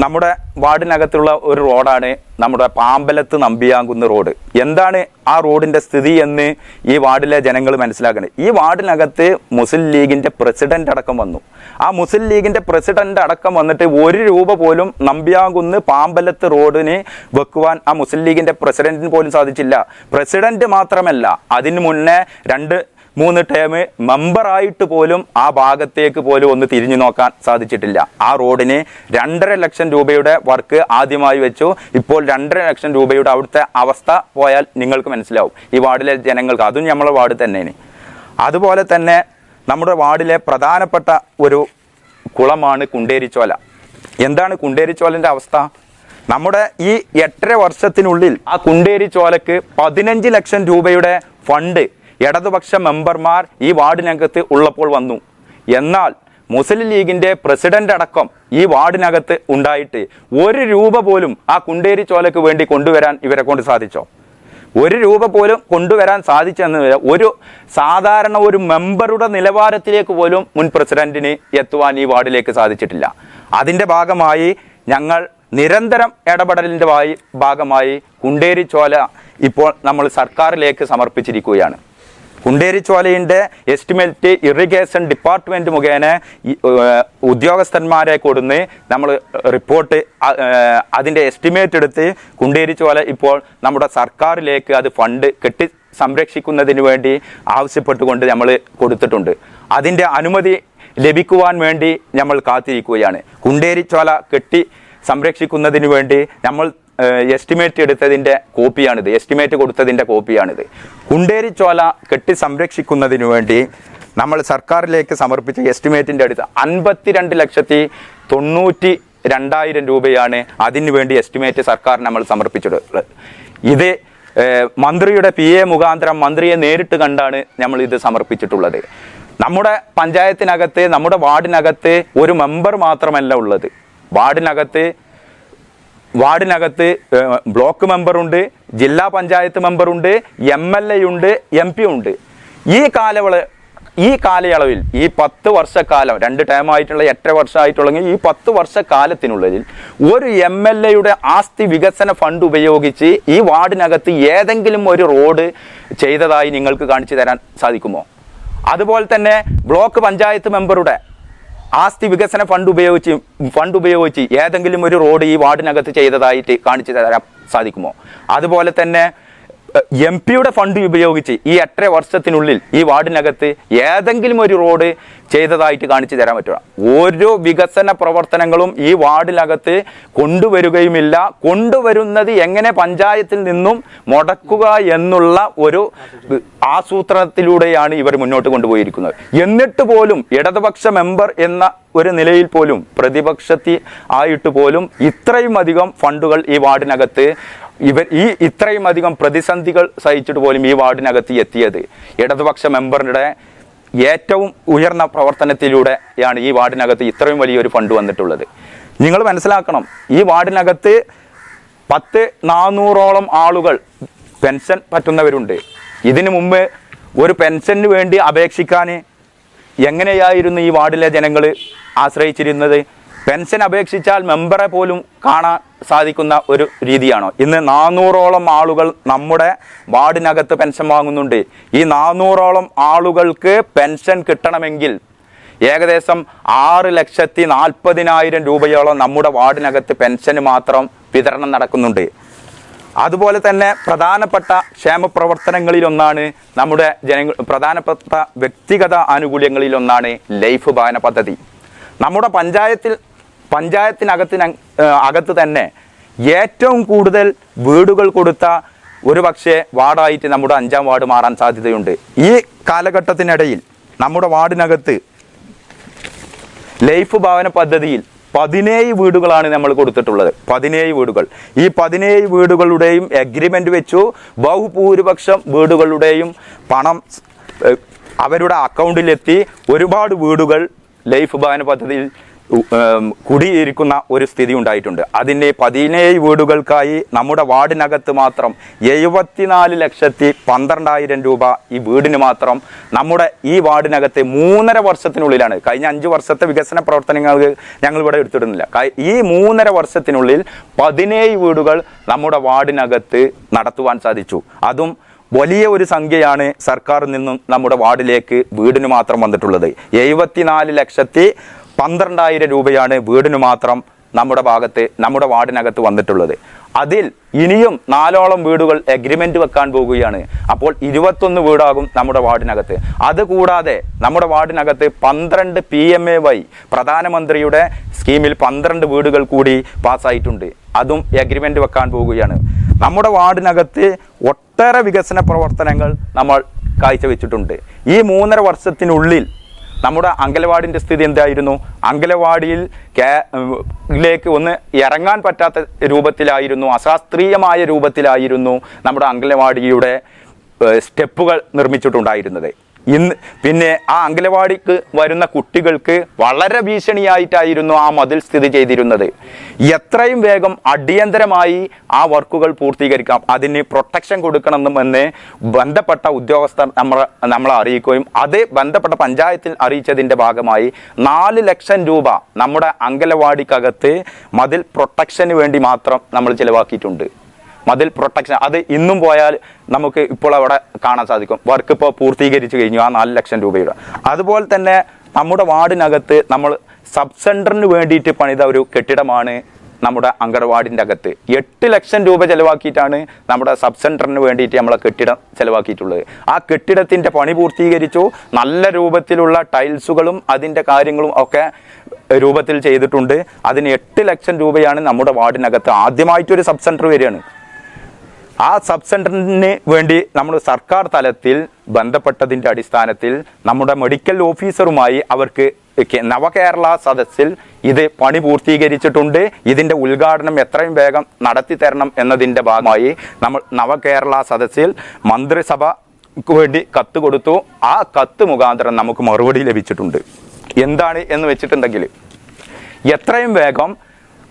നമ്മുടെ വാർഡിനകത്തുള്ള ഒരു റോഡാണ് നമ്മുടെ പാമ്പലത്ത് നമ്പിയാങ്കുന്ന് റോഡ്. എന്താണ് ആ റോഡിൻ്റെ സ്ഥിതി എന്ന് ഈ വാർഡിലെ ജനങ്ങൾ മനസ്സിലാക്കുന്നത്. ഈ വാർഡിനകത്ത് മുസ്ലിം ലീഗിൻ്റെ പ്രസിഡന്റ് അടക്കം വന്നു. ആ മുസ്ലിം ലീഗിൻ്റെ പ്രസിഡന്റ് അടക്കം വന്നിട്ട് 1 രൂപ പോലും നമ്പിയാങ്കുന്ന് പാമ്പലത്ത് റോഡിന് വെക്കുവാൻ ആ മുസ്ലിം ലീഗിൻ്റെ പ്രസിഡന്റിന് പോലും സാധിച്ചില്ല. പ്രസിഡന്റ് മാത്രമല്ല, അതിന് മുന്നേ 2-3 ടേം മെമ്പറായിട്ട് പോലും ആ ഭാഗത്തേക്ക് പോലും ഒന്ന് തിരിഞ്ഞു നോക്കാൻ സാധിച്ചിട്ടില്ല. ആ റോഡിന് 2.5 ലക്ഷം രൂപയുടെ വർക്ക് ആദ്യമായി വെച്ചു. ഇപ്പോൾ 2.5 ലക്ഷം രൂപയുടെ അവിടുത്തെ അവസ്ഥ പോയാൽ നിങ്ങൾക്ക് മനസ്സിലാവും ഈ വാർഡിലെ ജനങ്ങൾക്ക്. അതും നമ്മളെ വാർഡ് തന്നെയാണ്. അതുപോലെ തന്നെ നമ്മുടെ വാർഡിലെ പ്രധാനപ്പെട്ട ഒരു കുളമാണ് കുണ്ടേരിച്ചോല. എന്താണ് കുണ്ടേരിച്ചോലൻ്റെ അവസ്ഥ? നമ്മുടെ ഈ 8.5 വർഷത്തിനുള്ളിൽ ആ കുണ്ടേരിച്ചോലക്ക് 15 ലക്ഷം രൂപയുടെ ഫണ്ട് ഇടതുപക്ഷ മെമ്പർമാർ ഈ വാർഡിനകത്ത് ഉള്ളപ്പോൾ വന്നു. എന്നാൽ മുസ്ലിം ലീഗിൻ്റെ പ്രസിഡന്റ് അടക്കം ഈ വാർഡിനകത്ത് ഉണ്ടായിട്ട് 1 രൂപ പോലും ആ കുണ്ടേരിച്ചോലക്ക് വേണ്ടി കൊണ്ടുവരാൻ ഇവരെ കൊണ്ട് സാധിച്ചോ? 1 രൂപ പോലും കൊണ്ടുവരാൻ സാധിച്ചെന്ന് ഒരു സാധാരണ ഒരു മെമ്പറുടെ നിലവാരത്തിലേക്ക് പോലും മുൻ പ്രസിഡന്റിന് എത്തുവാൻ ഈ വാർഡിലേക്ക് സാധിച്ചിട്ടില്ല. അതിൻ്റെ ഭാഗമായി ഞങ്ങൾ നിരന്തരം ഇടപെടലിൻ്റെ ഭാഗമായി കുണ്ടേരിച്ചോല ഇപ്പോൾ നമ്മൾ സർക്കാരിലേക്ക് സമർപ്പിച്ചിരിക്കുകയാണ്. കുണ്ടേരിച്ചോലയുടെ എസ്റ്റിമേറ്റ് ഇറിഗേഷൻ ഡിപ്പാർട്ട്മെൻറ്റ് മുഖേന ഉദ്യോഗസ്ഥന്മാരെ കൊടുന്ന് നമ്മൾ റിപ്പോർട്ട് അതിൻ്റെ എസ്റ്റിമേറ്റ് എടുത്ത് കുണ്ടേരിച്ചോല ഇപ്പോൾ നമ്മുടെ സർക്കാരിലേക്ക് അത് ഫണ്ട് കെട്ടി സംരക്ഷിക്കുന്നതിന് വേണ്ടി ആവശ്യപ്പെട്ടുകൊണ്ട് നമ്മൾ കൊടുത്തിട്ടുണ്ട്. അതിൻ്റെ അനുമതി ലഭിക്കുവാൻ വേണ്ടി നമ്മൾ കാത്തിരിക്കുകയാണ്. കുണ്ടേരിച്ചോല കെട്ടി സംരക്ഷിക്കുന്നതിന് വേണ്ടി നമ്മൾ എസ്റ്റിമേറ്റ് എടുത്തതിൻ്റെ കോപ്പിയാണിത്, എസ്റ്റിമേറ്റ് കൊടുത്തതിൻ്റെ കോപ്പിയാണിത്. കുണ്ടേരിച്ചോല കെട്ടി സംരക്ഷിക്കുന്നതിന് വേണ്ടി നമ്മൾ സർക്കാരിലേക്ക് സമർപ്പിച്ച എസ്റ്റിമേറ്റിൻ്റെ അടുത്ത് 52,92,000 രൂപയാണ് അതിനു വേണ്ടി എസ്റ്റിമേറ്റ് സർക്കാർ നമ്മൾ സമർപ്പിച്ചിട്ടുള്ളത്. ഇത് മന്ത്രിയുടെ PA മുഖാന്തരം മന്ത്രിയെ നേരിട്ട് കണ്ടാണ് നമ്മൾ ഇത് സമർപ്പിച്ചിട്ടുള്ളത്. നമ്മുടെ പഞ്ചായത്തിനകത്ത് നമ്മുടെ വാർഡിനകത്ത് ഒരു മെമ്പർ മാത്രമല്ല ഉള്ളത്. വാർഡിനകത്ത് ബ്ലോക്ക് മെമ്പറുണ്ട്, ജില്ലാ പഞ്ചായത്ത് മെമ്പറുണ്ട്, MLA ഉണ്ട്, MP ഉണ്ട്. ഈ കാലയളവിൽ ഈ 10 വർഷക്കാലം 2 ടേമായിട്ടുള്ള 8 വർഷമായിട്ടുള്ളെങ്കിൽ ഈ 10 വർഷക്കാലത്തിനുള്ളിൽ ഒരു MLAയുടെ ആസ്തി വികസന ഫണ്ട് ഉപയോഗിച്ച് ഈ വാർഡിനകത്ത് ഏതെങ്കിലും ഒരു റോഡ് ചെയ്തതായി നിങ്ങൾക്ക് കാണിച്ചു തരാൻ സാധിക്കുമോ? അതുപോലെ തന്നെ ബ്ലോക്ക് പഞ്ചായത്ത് മെമ്പറുടെ ആസ്തി വികസന ഫണ്ട് ഉപയോഗിച്ച് ഏതെങ്കിലും ഒരു റോഡ് ഈ വാർഡിനകത്ത് ചെയ്തതായിട്ട് കാണിച്ചു തരാൻ സാധിക്കുമോ? അതുപോലെ തന്നെ MP-യുടെ ഫണ്ട് ഉപയോഗിച്ച് ഈ 8.5 വർഷത്തിനുള്ളിൽ ഈ വാർഡിനകത്ത് ഏതെങ്കിലും ഒരു റോഡ് ചെയ്തതായിട്ട് കാണിച്ചു തരാൻ പറ്റുക. ഓരോ വികസന പ്രവർത്തനങ്ങളും ഈ വാർഡിനകത്ത് കൊണ്ടുവരികയുമില്ല. കൊണ്ടുവരുന്നത് എങ്ങനെ പഞ്ചായത്തിൽ നിന്നും മുടക്കുക എന്നുള്ള ഒരു ആസൂത്രണത്തിലൂടെയാണ് ഇവർ മുന്നോട്ട് കൊണ്ടുപോയിരിക്കുന്നത്. എന്നിട്ട് പോലും ഇടതുപക്ഷ മെമ്പർ എന്ന ഒരു നിലയിൽ പോലും പ്രതിപക്ഷത്തിൽ ആയിട്ട് പോലും ഇത്രയും അധികം ഫണ്ടുകൾ ഈ വാർഡിനകത്ത് ഇത്രയും അധികം പ്രതിസന്ധികൾ സഹിച്ചിട്ട് പോലും ഈ വാർഡിനകത്ത് എത്തിയത് ഇടതുപക്ഷ മെമ്പറുടെ ഏറ്റവും ഉയർന്ന പ്രവർത്തനത്തിലൂടെയാണ് ഈ വാർഡിനകത്ത് ഇത്രയും വലിയൊരു ഫണ്ട് വന്നിട്ടുള്ളത്. നിങ്ങൾ മനസ്സിലാക്കണം, ഈ വാർഡിനകത്ത് 400ഓളം ആളുകൾ പെൻഷൻ പറ്റുന്നവരുണ്ട്. ഇതിനു മുമ്പ് ഒരു പെൻഷന് വേണ്ടി അപേക്ഷിക്കാൻ എങ്ങനെയായിരുന്നു ഈ വാർഡിലെ ജനങ്ങൾ ആശ്രയിച്ചിരുന്നത്? പെൻഷൻ അപേക്ഷിച്ചാൽ മെമ്പറെ പോലും കാണാൻ സാധിക്കുന്ന ഒരു രീതിയാണോ? ഇന്ന് 400ഓളം ആളുകൾ നമ്മുടെ വാർഡിനകത്ത് പെൻഷൻ വാങ്ങുന്നുണ്ട്. ഈ 400ഓളം ആളുകൾക്ക് പെൻഷൻ കിട്ടണമെങ്കിൽ ഏകദേശം 6,40,000 രൂപയോളം നമ്മുടെ വാർഡിനകത്ത് പെൻഷന് മാത്രം വിതരണം നടക്കുന്നുണ്ട്. അതുപോലെ തന്നെ പ്രധാനപ്പെട്ട ക്ഷേമ പ്രവർത്തനങ്ങളിലൊന്നാണ് നമ്മുടെ പ്രധാനപ്പെട്ട വ്യക്തിഗത ആനുകൂല്യങ്ങളിലൊന്നാണ് ലൈഫ് ഭവന പദ്ധതി. നമ്മുടെ പഞ്ചായത്തിനകത്ത് തന്നെ ഏറ്റവും കൂടുതൽ വീടുകൾ കൊടുത്ത ഒരു പക്ഷേ വാർഡായിട്ട് നമ്മുടെ 5-ാം വാർഡ് മാറാൻ സാധ്യതയുണ്ട്. ഈ കാലഘട്ടത്തിനിടയിൽ നമ്മുടെ വാർഡിനകത്ത് ലൈഫ് ഭവന പദ്ധതിയിൽ 17 വീടുകളാണ് നമ്മൾ കൊടുത്തിട്ടുള്ളത്. 17 വീടുകൾ. ഈ 17 വീടുകളുടെയും എഗ്രിമെൻ്റ് വെച്ചു. ബഹുഭൂരിപക്ഷം വീടുകളുടെയും പണം അവരുടെ അക്കൗണ്ടിലെത്തി. ഒരുപാട് വീടുകൾ ലൈഫ് ഭവന പദ്ധതിയിൽ കുടിയിരിക്കുന്ന ഒരു സ്ഥിതി ഉണ്ടായിട്ടുണ്ട്. അതിൻ്റെ 17 വീടുകൾക്കായി നമ്മുടെ വാർഡിനകത്ത് മാത്രം 74,12,000 രൂപ ഈ വീടിന് മാത്രം നമ്മുടെ ഈ വാർഡിനകത്ത് 3.5 വർഷത്തിനുള്ളിലാണ്. കഴിഞ്ഞ 5 വർഷത്തെ വികസന പ്രവർത്തനങ്ങൾ ഞങ്ങൾ ഇവിടെ എടുത്തിടുന്നില്ല. ഈ 3.5 വർഷത്തിനുള്ളിൽ 17 വീടുകൾ നമ്മുടെ വാർഡിനകത്ത് നടത്തുവാൻ സാധിച്ചു. അതും വലിയ ഒരു സംഖ്യയാണ് സർക്കാരിൽ നിന്നും നമ്മുടെ വാർഡിലേക്ക് വീടിന് മാത്രം വന്നിട്ടുള്ളത്. 74,12,000 രൂപയാണ് വീടിന് മാത്രം നമ്മുടെ വാർഡിനകത്ത് വന്നിട്ടുള്ളത്. അതിൽ ഇനിയും 4ഓളം വീടുകൾ എഗ്രിമെൻ്റ് വെക്കാൻ പോകുകയാണ്. അപ്പോൾ 21 വീടാകും നമ്മുടെ വാർഡിനകത്ത്. അതുകൂടാതെ നമ്മുടെ വാർഡിനകത്ത് 12 PMAY പ്രധാനമന്ത്രിയുടെ സ്കീമിൽ 12 വീടുകൾ കൂടി പാസ്സായിട്ടുണ്ട്. അതും എഗ്രിമെൻ്റ് വെക്കാൻ പോവുകയാണ്. നമ്മുടെ വാർഡിനകത്ത് ഒട്ടേറെ വികസന പ്രവർത്തനങ്ങൾ നമ്മൾ കാഴ്ചവെച്ചിട്ടുണ്ട്. ഈ 3.5 വർഷത്തിനുള്ളിൽ നമ്മുടെ അങ്കലവാടിൻ്റെ സ്ഥിതി എന്തായിരുന്നു? അങ്കലവാടിയിലേക്ക് ഒന്ന് ഇറങ്ങാൻ പറ്റാത്ത രൂപത്തിലായിരുന്നു, അശാസ്ത്രീയമായ രൂപത്തിലായിരുന്നു നമ്മുടെ അങ്കലവാടിയുടെ സ്റ്റെപ്പുകൾ നിർമ്മിച്ചിട്ടുണ്ടായിരുന്നത്. പിന്നെ ആ അങ്കലവാടിക്ക് വരുന്ന കുട്ടികൾക്ക് വളരെ ഭീഷണിയായിട്ടായിരുന്നു ആ മതിൽ സ്ഥിതി ചെയ്തിരുന്നത്. എത്രയും വേഗം അടിയന്തരമായി ആ വർക്കുകൾ പൂർത്തീകരിക്കാം, അതിന് പ്രൊട്ടക്ഷൻ കൊടുക്കണമെന്ന് ബന്ധപ്പെട്ട ഉദ്യോഗസ്ഥർ നമ്മളെ അറിയിക്കുകയും അത് ബന്ധപ്പെട്ട പഞ്ചായത്തിൽ അറിയിച്ചതിൻ്റെ ഭാഗമായി 4 ലക്ഷം രൂപ നമ്മുടെ അങ്കലവാടിക്കകത്ത് മതിൽ പ്രൊട്ടക്ഷന് വേണ്ടി മാത്രം നമ്മൾ ചിലവാക്കിയിട്ടുണ്ട്. മതിൽ പ്രൊട്ടക്ഷൻ അത് ഇന്നും പോയാൽ നമുക്ക് ഇപ്പോൾ അവിടെ കാണാൻ സാധിക്കും. വർക്ക് ഇപ്പോൾ പൂർത്തീകരിച്ചു കഴിഞ്ഞു ആ 4 ലക്ഷം രൂപയുടെ. അതുപോലെ തന്നെ നമ്മുടെ വാർഡിനകത്ത് നമ്മൾ സബ് സെൻറ്ററിന് വേണ്ടിയിട്ട് പണിത ഒരു കെട്ടിടമാണ് നമ്മുടെ അങ്കണവാടിൻ്റെ അകത്ത്. 8 ലക്ഷം രൂപ ചിലവാക്കിയിട്ടാണ് നമ്മുടെ സബ് സെൻറ്ററിന് വേണ്ടിയിട്ട് നമ്മളെ കെട്ടിടം ചിലവാക്കിയിട്ടുള്ളത്. ആ കെട്ടിടത്തിൻ്റെ പണി പൂർത്തീകരിച്ചു. നല്ല രൂപത്തിലുള്ള ടൈൽസുകളും അതിൻ്റെ കാര്യങ്ങളും ഒക്കെ രൂപത്തിൽ ചെയ്തിട്ടുണ്ട്. അതിന് 8 ലക്ഷം രൂപയാണ് നമ്മുടെ വാർഡിനകത്ത് ആദ്യമായിട്ടൊരു സബ് സെൻറ്റർ വരികയാണ്. ആ സബ് സെൻറ്ററിന് വേണ്ടി നമ്മൾ സർക്കാർ തലത്തിൽ ബന്ധപ്പെട്ടതിൻ്റെ അടിസ്ഥാനത്തിൽ നമ്മുടെ മെഡിക്കൽ ഓഫീസറുമായി അവർക്ക് നവകേരള സദസ്സിൽ ഇത് പണി പൂർത്തീകരിച്ചിട്ടുണ്ട്. ഇതിൻ്റെ ഉദ്ഘാടനം എത്രയും വേഗം നടത്തി തരണം എന്നതിൻ്റെ ഭാഗമായി നമ്മൾ നവകേരള സദസ്സിൽ മന്ത്രിസഭയ്ക്ക് വേണ്ടി കത്ത് കൊടുത്തു. ആ കത്ത് മുഖാന്തരം നമുക്ക് മറുപടി ലഭിച്ചിട്ടുണ്ട്. എന്താണ് എന്ന് വെച്ചിട്ടുണ്ടെങ്കിൽ എത്രയും വേഗം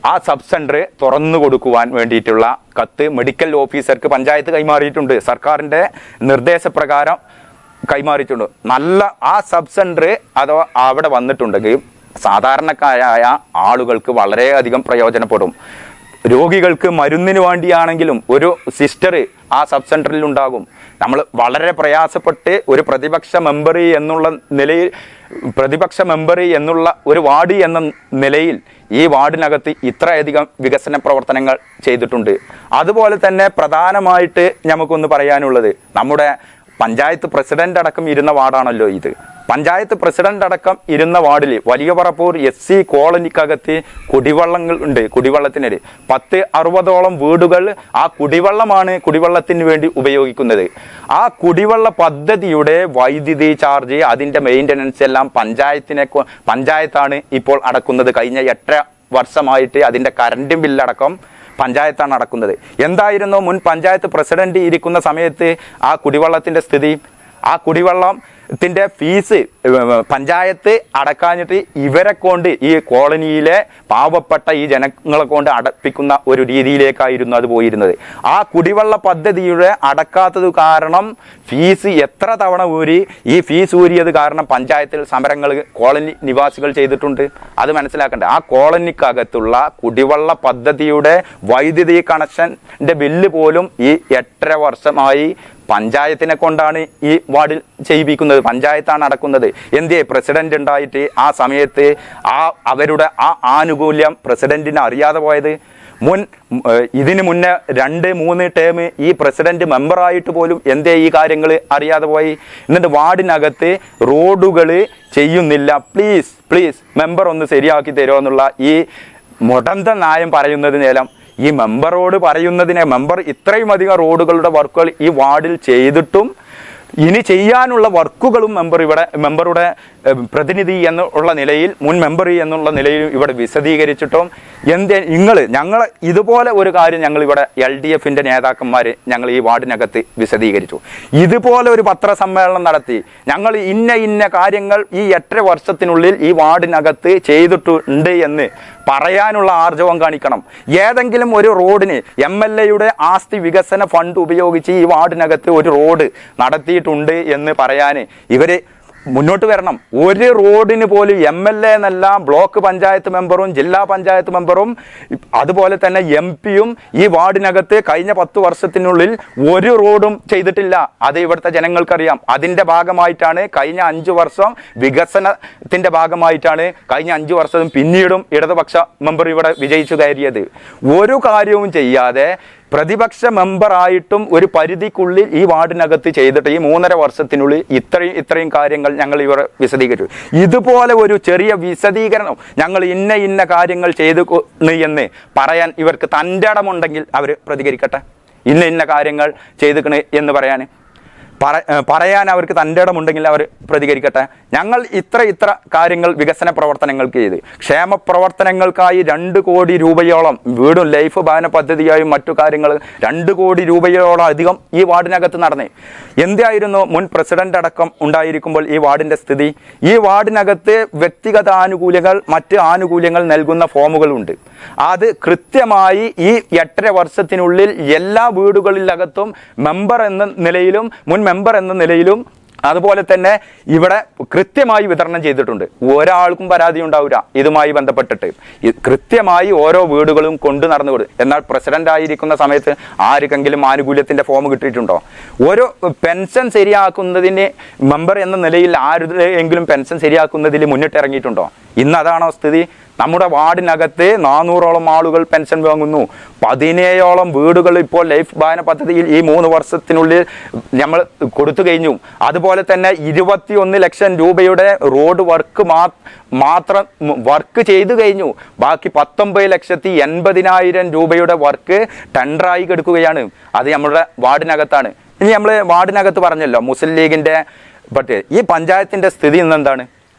ആ സബ് സെൻറ്റർ തുറന്നു കൊടുക്കുവാൻ വേണ്ടിയിട്ടുള്ള കത്ത് മെഡിക്കൽ ഓഫീസർക്ക് പഞ്ചായത്ത് കൈമാറിയിട്ടുണ്ട്. സർക്കാരിൻ്റെ നിർദ്ദേശപ്രകാരം കൈമാറിയിട്ടുണ്ട്. നല്ല ആ സബ് സെൻറ്റർ അഥവാ അവിടെ വന്നിട്ടുണ്ടെങ്കിൽ സാധാരണക്കാരായ ആളുകൾക്ക് വളരെയധികം പ്രയോജനപ്പെടും. രോഗികൾക്ക് മരുന്നിന് വേണ്ടിയാണെങ്കിലും ഒരു സിസ്റ്റർ ആ സബ് സെൻറ്ററിൽ ഉണ്ടാകും. നമ്മൾ വളരെ പ്രയാസപ്പെട്ട് ഒരു പ്രതിപക്ഷ മെമ്പർ എന്നുള്ള ഒരു വാർഡ് എന്ന നിലയിൽ ഈ വാർഡിനകത്ത് ഇത്രയധികം വികസന പ്രവർത്തനങ്ങൾ ചെയ്തിട്ടുണ്ട്. അതുപോലെ തന്നെ പ്രധാനമായിട്ട് നമുക്കൊന്ന് പറയാനുള്ളത്, നമ്മുടെ പഞ്ചായത്ത് പ്രസിഡന്റ് അടക്കം ഇരുന്ന വാർഡാണല്ലോ ഇത്. പഞ്ചായത്ത് പ്രസിഡന്റ് അടക്കം ഇരുന്ന വാർഡിൽ വലിയ പറപ്പൂർ SC കോളനിക്കകത്ത് കുടിവെള്ളങ്ങൾ ഉണ്ട്. കുടിവെള്ളത്തിനൊരു 10-60ഓളം വീടുകൾ ആ കുടിവെള്ളത്തിന് വേണ്ടി ഉപയോഗിക്കുന്നത്. ആ കുടിവെള്ള പദ്ധതിയുടെ വൈദ്യുതി ചാർജ്, അതിൻ്റെ മെയിൻ്റനൻസ് എല്ലാം പഞ്ചായത്താണ് ഇപ്പോൾ അടക്കുന്നത്. കഴിഞ്ഞ 8 വർഷമായിട്ട് അതിൻ്റെ കറണ്ട് ബില്ലടക്കം പഞ്ചായത്താണ് അടക്കുന്നത്. എന്തായിരുന്നു മുൻ പഞ്ചായത്ത് പ്രസിഡന്റ് ഇരിക്കുന്ന സമയത്ത് ആ കുടിവെള്ളത്തിൻ്റെ സ്ഥിതി? ആ കുടിവെള്ളത്തിൻ്റെ ഫീസ് പഞ്ചായത്ത് അടക്കാഞ്ഞിട്ട് ഇവരെ കൊണ്ട് ഈ കോളനിയിലെ പാവപ്പെട്ട ഈ ജനങ്ങളെ കൊണ്ട് അടപ്പിക്കുന്ന ഒരു രീതിയിലേക്കായിരുന്നു അത് പോയിരുന്നത്. ആ കുടിവെള്ള പദ്ധതിയുടെ അടക്കാത്തത് കാരണം ഫീസ് എത്ര തവണ ഊരി, ഈ ഫീസ് ഊരിയത് കാരണം പഞ്ചായത്തിൽ സമരങ്ങൾ കോളനി നിവാസികൾ ചെയ്തിട്ടുണ്ട്. അത് മനസ്സിലാക്കണ്ടേ? ആ കോളനിക്കകത്തുള്ള കുടിവെള്ള പദ്ധതിയുടെ വൈദ്യുതി കണക്ഷൻ്റെ ബില്ല് പോലും ഈ 8.5 വർഷമായി പഞ്ചായത്തിനെ കൊണ്ടാണ് ഈ വാർഡിൽ ചെയ്യിപ്പിക്കുന്നത്. പഞ്ചായത്താണ് അടക്കുന്നത്. എന്തേ പ്രസിഡന്റ് ഉണ്ടായിട്ട് ആ സമയത്ത് അവരുടെ ആ ആനുകൂല്യം പ്രസിഡന്റിന് അറിയാതെ പോയത്? ഇതിന് മുന്നേ 2-3 ടേം ഈ പ്രസിഡന്റ് മെമ്പറായിട്ട് പോലും എന്തേ ഈ കാര്യങ്ങൾ അറിയാതെ പോയി? എന്നിട്ട് വാർഡിനകത്ത് റോഡുകൾ ചെയ്യുന്നില്ല. പ്ലീസ് മെമ്പർ ഒന്ന് ശരിയാക്കി തരുമോ എന്നുള്ള ഈ മുടന്ത ന്യായം പറയുന്നതിനേലം ഈ മെമ്പറോട് പറയുന്നതിനെ, മെമ്പർ ഇത്രയും അധികം റോഡുകളുടെ വർക്കുകൾ ഈ വാർഡിൽ ചെയ്തിട്ടും ഇനി ചെയ്യാനുള്ള വർക്കുകളും മെമ്പറുടെ പ്രതിനിധി എന്നുള്ള നിലയിൽ മുൻ മെമ്പർ എന്നുള്ള നിലയിൽ ഇവിടെ വിശദീകരിച്ചിട്ടും ഞങ്ങൾ ഇതുപോലെ ഒരു കാര്യം ഞങ്ങളിവിടെ LDFിൻ്റെ നേതാക്കന്മാർ ഞങ്ങൾ ഈ വാർഡിനകത്ത് വിശദീകരിച്ചു. ഇതുപോലെ ഒരു പത്രസമ്മേളനം നടത്തി ഞങ്ങൾ ഇന്ന കാര്യങ്ങൾ ഈ 8 വർഷത്തിനുള്ളിൽ ഈ വാർഡിനകത്ത് ചെയ്തിട്ടുണ്ട് എന്ന് പറയാനുള്ള ആർജവം കാണിക്കണം. ഏതെങ്കിലും ഒരു റോഡിന് MLAയുടെ ആസ്തി വികസന ഫണ്ട് ഉപയോഗിച്ച് ഈ വാർഡിനകത്ത് ഒരു റോഡ് നടത്തിയിട്ടുണ്ട് എന്ന് പറയാൻ ഇവർ മുന്നോട്ട് വരണം. ഒരു റോഡിന് പോലും MLA എന്നല്ല, ബ്ലോക്ക് പഞ്ചായത്ത് മെമ്പറും ജില്ലാ പഞ്ചായത്ത് മെമ്പറും അതുപോലെ തന്നെ MP-യും ഈ വാർഡിനകത്ത് കഴിഞ്ഞ 10 വർഷത്തിനുള്ളിൽ ഒരു റോഡും ചെയ്തിട്ടില്ല. അത് ഇവിടുത്തെ ജനങ്ങൾക്കറിയാം. അതിൻ്റെ ഭാഗമായിട്ടാണ് കഴിഞ്ഞ 5 വർഷം വികസനത്തിൻ്റെ ഭാഗമായിട്ടാണ് കഴിഞ്ഞ 5 വർഷവും പിന്നീടും ഇടതുപക്ഷ മെമ്പർ ഇവിടെ വിജയിച്ചു കയറിയത്. ഒരു കാര്യവും ചെയ്യാതെ പ്രതിപക്ഷ മെമ്പറായിട്ടും ഒരു പരിധിക്കുള്ളിൽ ഈ വാർഡിനകത്ത് ചെയ്തിട്ട് ഈ 3.5 വർഷത്തിനുള്ളിൽ ഇത്രയും കാര്യങ്ങൾ ഞങ്ങൾ ഇവർ വിശദീകരിച്ചു. ഇതുപോലെ ഒരു ചെറിയ വിശദീകരണം ഞങ്ങൾ ഇന്ന കാര്യങ്ങൾ ചെയ്തു എന്ന് പറയാൻ ഇവർക്ക് തൻ്റെ ഇടമുണ്ടെങ്കിൽ അവർ പ്രതികരിക്കട്ടെ. ഇന്ന കാര്യങ്ങൾ ചെയ്തിക്കണ് എന്ന് പറയാൻ അവർക്ക് തൻ്റെ ഇടമുണ്ടെങ്കിൽ അവർ പ്രതികരിക്കട്ടെ. ഞങ്ങൾ ഇത്ര കാര്യങ്ങൾ വികസന പ്രവർത്തനങ്ങൾക്ക് ചെയ്ത് ക്ഷേമ പ്രവർത്തനങ്ങൾക്കായി 2 കോടി രൂപയോളം വീടും ലൈഫ് ഭവന പദ്ധതിയായും മറ്റു കാര്യങ്ങൾ 2 കോടി രൂപയോളം അധികം ഈ വാർഡിനകത്ത് നടന്നേ. എന്തായിരുന്നു മുൻ പ്രസിഡന്റ് അടക്കം ഉണ്ടായിരിക്കുമ്പോൾ ഈ വാർഡിൻ്റെ സ്ഥിതി? ഈ വാർഡിനകത്ത് വ്യക്തിഗത ആനുകൂല്യങ്ങൾ മറ്റ് ആനുകൂല്യങ്ങൾ നൽകുന്ന ഫോമുകളുണ്ട്. അത് കൃത്യമായി ഈ 8.5 വർഷത്തിനുള്ളിൽ എല്ലാ വീടുകളിലകത്തും മെമ്പർ എന്ന നിലയിലും മുൻ മെമ്പർ എന്ന നിലയിലും അതുപോലെ തന്നെ ഇവിടെ കൃത്യമായി വിതരണം ചെയ്തിട്ടുണ്ട്. ഒരാൾക്കും പരാതി ഉണ്ടാവില്ല ഇതുമായി ബന്ധപ്പെട്ടിട്ട്. കൃത്യമായി ഓരോ വീടുകളും കൊണ്ടു നടന്നു. എന്നാൽ പ്രസിഡന്റ് ആയിരിക്കുന്ന സമയത്ത് ആർക്കെങ്കിലും ആനുകൂല്യത്തിൻ്റെ ഫോം കിട്ടിയിട്ടുണ്ടോ? ഓരോ പെൻഷൻ ശരിയാക്കുന്നതിന് മെമ്പർ എന്ന നിലയിൽ ആരുടെയെങ്കിലും പെൻഷൻ ശരിയാക്കുന്നതിൽ മുന്നിട്ടിറങ്ങിയിട്ടുണ്ടോ? ഇന്ന് അതാണോ സ്ഥിതി? നമ്മുടെ വാർഡിനകത്ത് 400ഓളം ആളുകൾ പെൻഷൻ വാങ്ങുന്നു. 17ഓളം വീടുകൾ ഇപ്പോൾ ലൈഫ് ഭവന പദ്ധതിയിൽ ഈ 3 വർഷത്തിനുള്ളിൽ നമ്മൾ കൊടുത്തു കഴിഞ്ഞു. അതുപോലെ തന്നെ 21 ലക്ഷം രൂപയുടെ റോഡ് മാത്രം വർക്ക് ചെയ്തു കഴിഞ്ഞു. ബാക്കി 19,80,000 രൂപയുടെ വർക്ക് ടെൻഡറായി കിടക്കുകയാണ്. അത് നമ്മുടെ വാർഡിനകത്താണ്. ഇനി നമ്മൾ വാർഡിനകത്ത് പറഞ്ഞല്ലോ മുസ്ലിം ലീഗിൻ്റെ ഈ പഞ്ചായത്തിൻ്റെ സ്ഥിതി ഇന്നെന്താണ്?